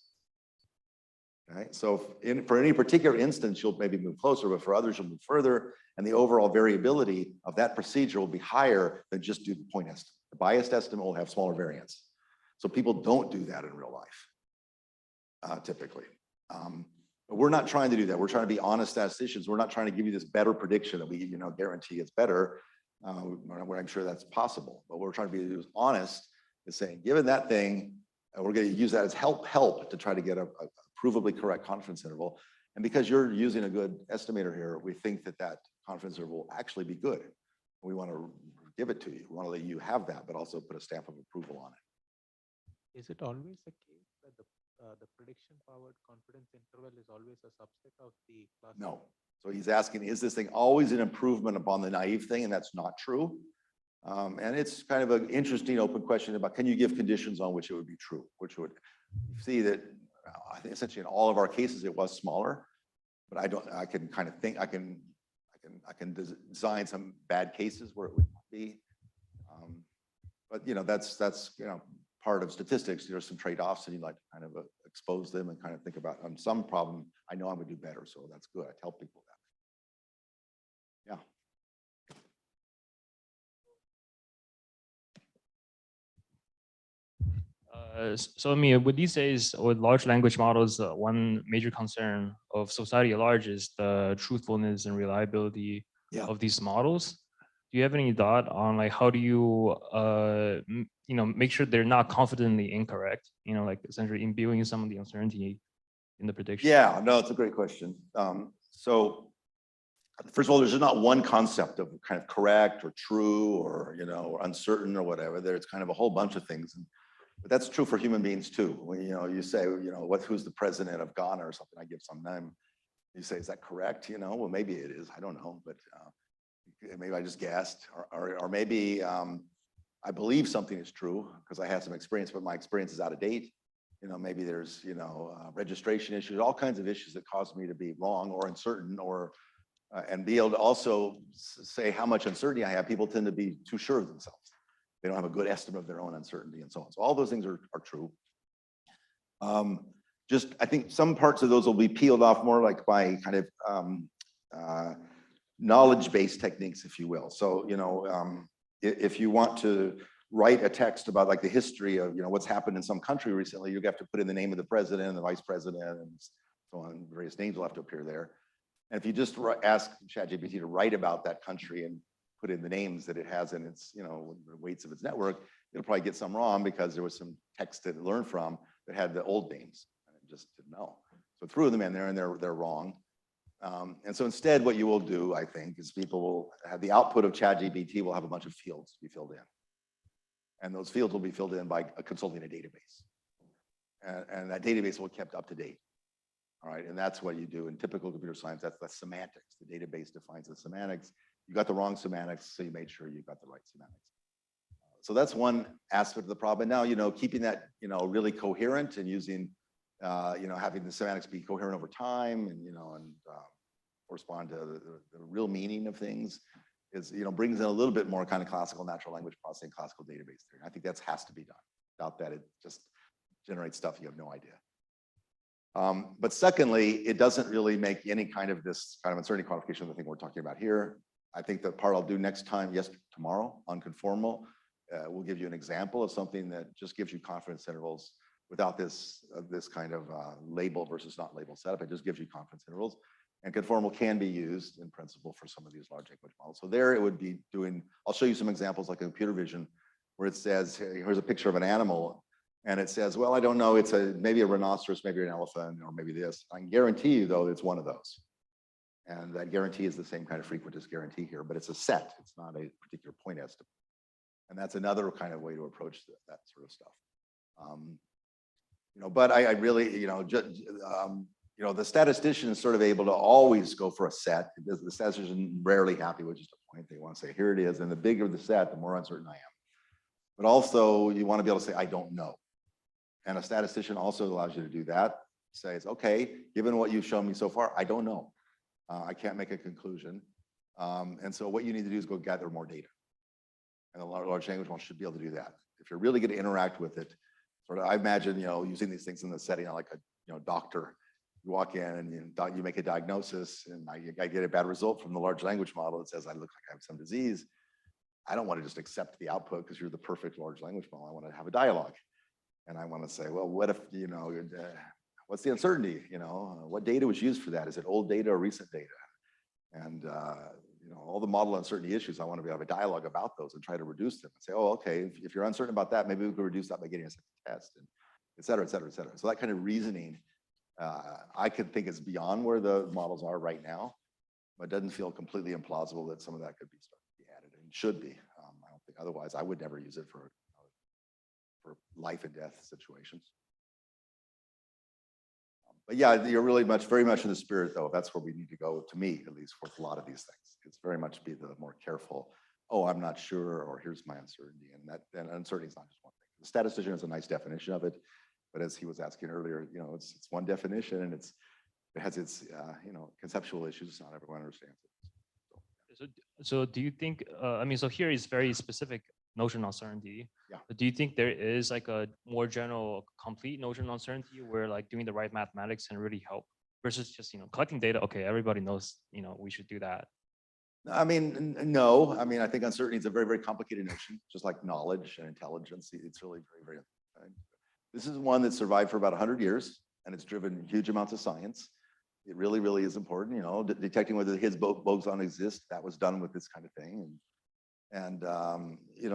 Okay, so for any particular instance, you'll maybe move closer, but for others, you'll move further, and the overall variability of that procedure will be higher than just do the point estimate. The biased estimate will have smaller variance. So people don't do that in real life, typically. But we're not trying to do that. We're trying to be honest statisticians. We're not trying to give you this better prediction that we guarantee it's better. I'm sure that's possible, but what we're trying to be honest is saying, given that thing, we're going to use that as help to try to get a provably correct confidence interval. And because you're using a good estimator here, we think that that confidence interval will actually be good. We want to give it to you. We want to let you have that, but also put a stamp of approval on it. Is it always the case that the prediction powered confidence interval is always a subset of the class? No. So he's asking, is this thing always an improvement upon the naive thing? And that's not true. And it's kind of an interesting open question about, can you give conditions on which it would be true? Which would see that I think essentially in all of our cases it was smaller, but I can kind of think I can design some bad cases where it would not be. But that's part of statistics. There's some trade-offs, and you like to kind of expose them and kind of think about on some problem. I know I'm going to do better, so that's good. I tell people that. Yeah. So I mean, with these days, with large language models, one major concern of society at large is the truthfulness and reliability of these models. Do you have any thought on like how do you make sure they're not confidently incorrect? Like essentially imbuing some of the uncertainty in the prediction. Yeah, no, it's a great question. So first of all, there's not one concept of kind of correct or true or or uncertain or whatever. There's kind of a whole bunch of things. But that's true for human beings too. When you say, who's the president of Ghana or something, I give some name. You say, is that correct? Well, maybe it is. I don't know. But Maybe I just guessed, or maybe I believe something is true because I have some experience, but my experience is out of date. Maybe there's, registration issues, all kinds of issues that cause me to be wrong or uncertain, or and be able to also say how much uncertainty I have. People tend to be too sure of themselves. They don't have a good estimate of their own uncertainty and so on. So all those things are true. I think some parts of those will be peeled off more like by kind of knowledge-based techniques, if you will. So, if you want to write a text about like the history of, what's happened in some country recently, you have to put in the name of the president and the vice president and so on. Various names will have to appear there. And if you just ask ChatGPT to write about that country and put in the names that it has in its, the weights of its network, it'll probably get some wrong because there was some text that it learned from that had the old names and it just didn't know. So it threw them in there and they're wrong. And so instead, what you will do, I think, is people will have the output of ChatGPT will have a bunch of fields to be filled in. And those fields will be filled in by consulting a database. And that database will be kept up to date. All right, and that's what you do in typical computer science. That's the semantics. The database defines the semantics. You got the wrong semantics, so you made sure you got the right semantics. So that's one aspect of the problem. Now, keeping that, really coherent and using, having the semantics be coherent over time and, correspond to the real meaning of things is, brings in a little bit more kind of classical natural language processing, classical database theory. I think that has to be done. Without that, it just generates stuff you have no idea. But secondly, it doesn't really make any kind of this kind of uncertainty quantification, the thing we're talking about here. I think the part I'll do next time, tomorrow on conformal, we'll give you an example of something that just gives you confidence intervals without this kind of label versus not label setup. It just gives you confidence intervals. And conformal can be used in principle for some of these large language models. So there it would be doing, I'll show you some examples like in computer vision, where it says, here's a picture of an animal. And it says, well, I don't know, it's maybe a rhinoceros, maybe an elephant, or maybe this. I can guarantee you, though, it's one of those. And that guarantee is the same kind of frequentist guarantee here, but it's a set. It's not a particular point estimate. And that's another kind of way to approach that sort of stuff. But I really, the statistician is sort of able to always go for a set. The statistician is rarely happy with just a point. They want to say, here it is. And the bigger the set, the more uncertain I am. But also, you want to be able to say, I don't know. And a statistician also allows you to do that. Says, okay, given what you've shown me so far, I don't know. I can't make a conclusion. And so what you need to do is go gather more data. And a large language model should be able to do that. If you're really going to interact with it, sort of, I imagine, using these things in the setting like a, doctor. You walk in and you make a diagnosis, and I get a bad result from the large language model that says I look like I have some disease. I don't want to just accept the output because you're the perfect large language model. I want to have a dialogue. And I want to say, well, what if, what's the uncertainty? What data was used for that? Is it old data or recent data? And, all the model uncertainty issues, I want to be able to have a dialogue about those and try to reduce them and say, oh, okay, if you're uncertain about that, maybe we could reduce that by getting a second test, and et cetera, et cetera, et cetera. So that kind of reasoning, I could think is beyond where the models are right now, but it doesn't feel completely implausible that some of that could be started to be added, and should be. I don't think otherwise I would never use it for life and death situations. But yeah, you're really very much in the spirit, though. That's where we need to go, to me, at least, with a lot of these things. It's very much be the more careful, oh, I'm not sure, or here's my uncertainty. And uncertainty is not just one thing. The statistician has a nice definition of it, but as he was asking earlier, it's one definition, and it has its, conceptual issues. Not everyone understands it. So do you think, so here is very specific notion of uncertainty. Yeah. But do you think there is like a more general, complete notion of uncertainty where like doing the right mathematics can really help versus just, collecting data? Okay, everybody knows, we should do that. No. I think uncertainty is a very, very complicated notion, just like knowledge and intelligence. It's really very, very. This is one that survived for about 100 years, and it's driven huge amounts of science. It really, really is important, detecting whether the Higgs boson exists. That was done with this kind of thing.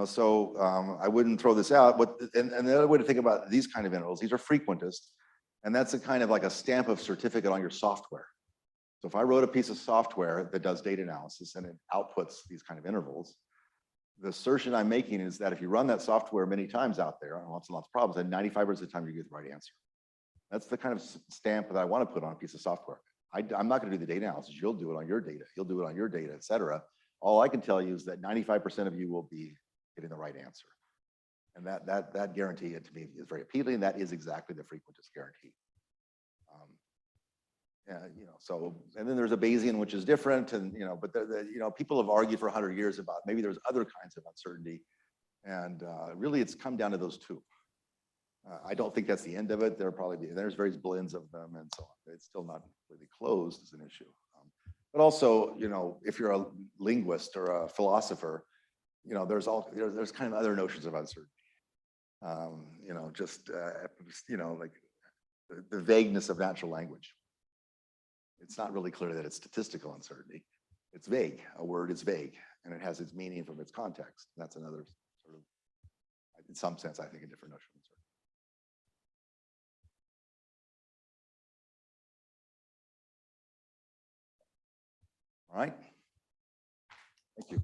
So I wouldn't throw this out. And the other way to think about these kind of intervals, these are frequentist, and that's a kind of like a stamp of certificate on your software. So if I wrote a piece of software that does data analysis and it outputs these kind of intervals, the assertion I'm making is that if you run that software many times out there on lots and lots of problems, then 95% of the time you get the right answer. That's the kind of stamp that I want to put on a piece of software. I'm not going to do the data analysis. You'll do it on your data. You'll do it on your data, et cetera. All I can tell you is that 95% of you will be getting the right answer. And that guarantee to me is very appealing. That is exactly the frequentist guarantee. You know, so, and then there's a Bayesian, which is different, and you know, but you know, people have argued for 100 years about maybe there's other kinds of uncertainty, and really, it's come down to those two. I don't think that's the end of it. There's various blends of them, and so on. It's still not really closed as an issue. But also, you know, if you're a linguist or a philosopher, you know, there's kind of other notions of uncertainty. You know, just you know, like the vagueness of natural language. It's not really clear that it's statistical uncertainty. It's vague. A word is vague, and it has its meaning from its context. That's another sort of, in some sense, I think, a different notion of uncertainty. All right. Thank you.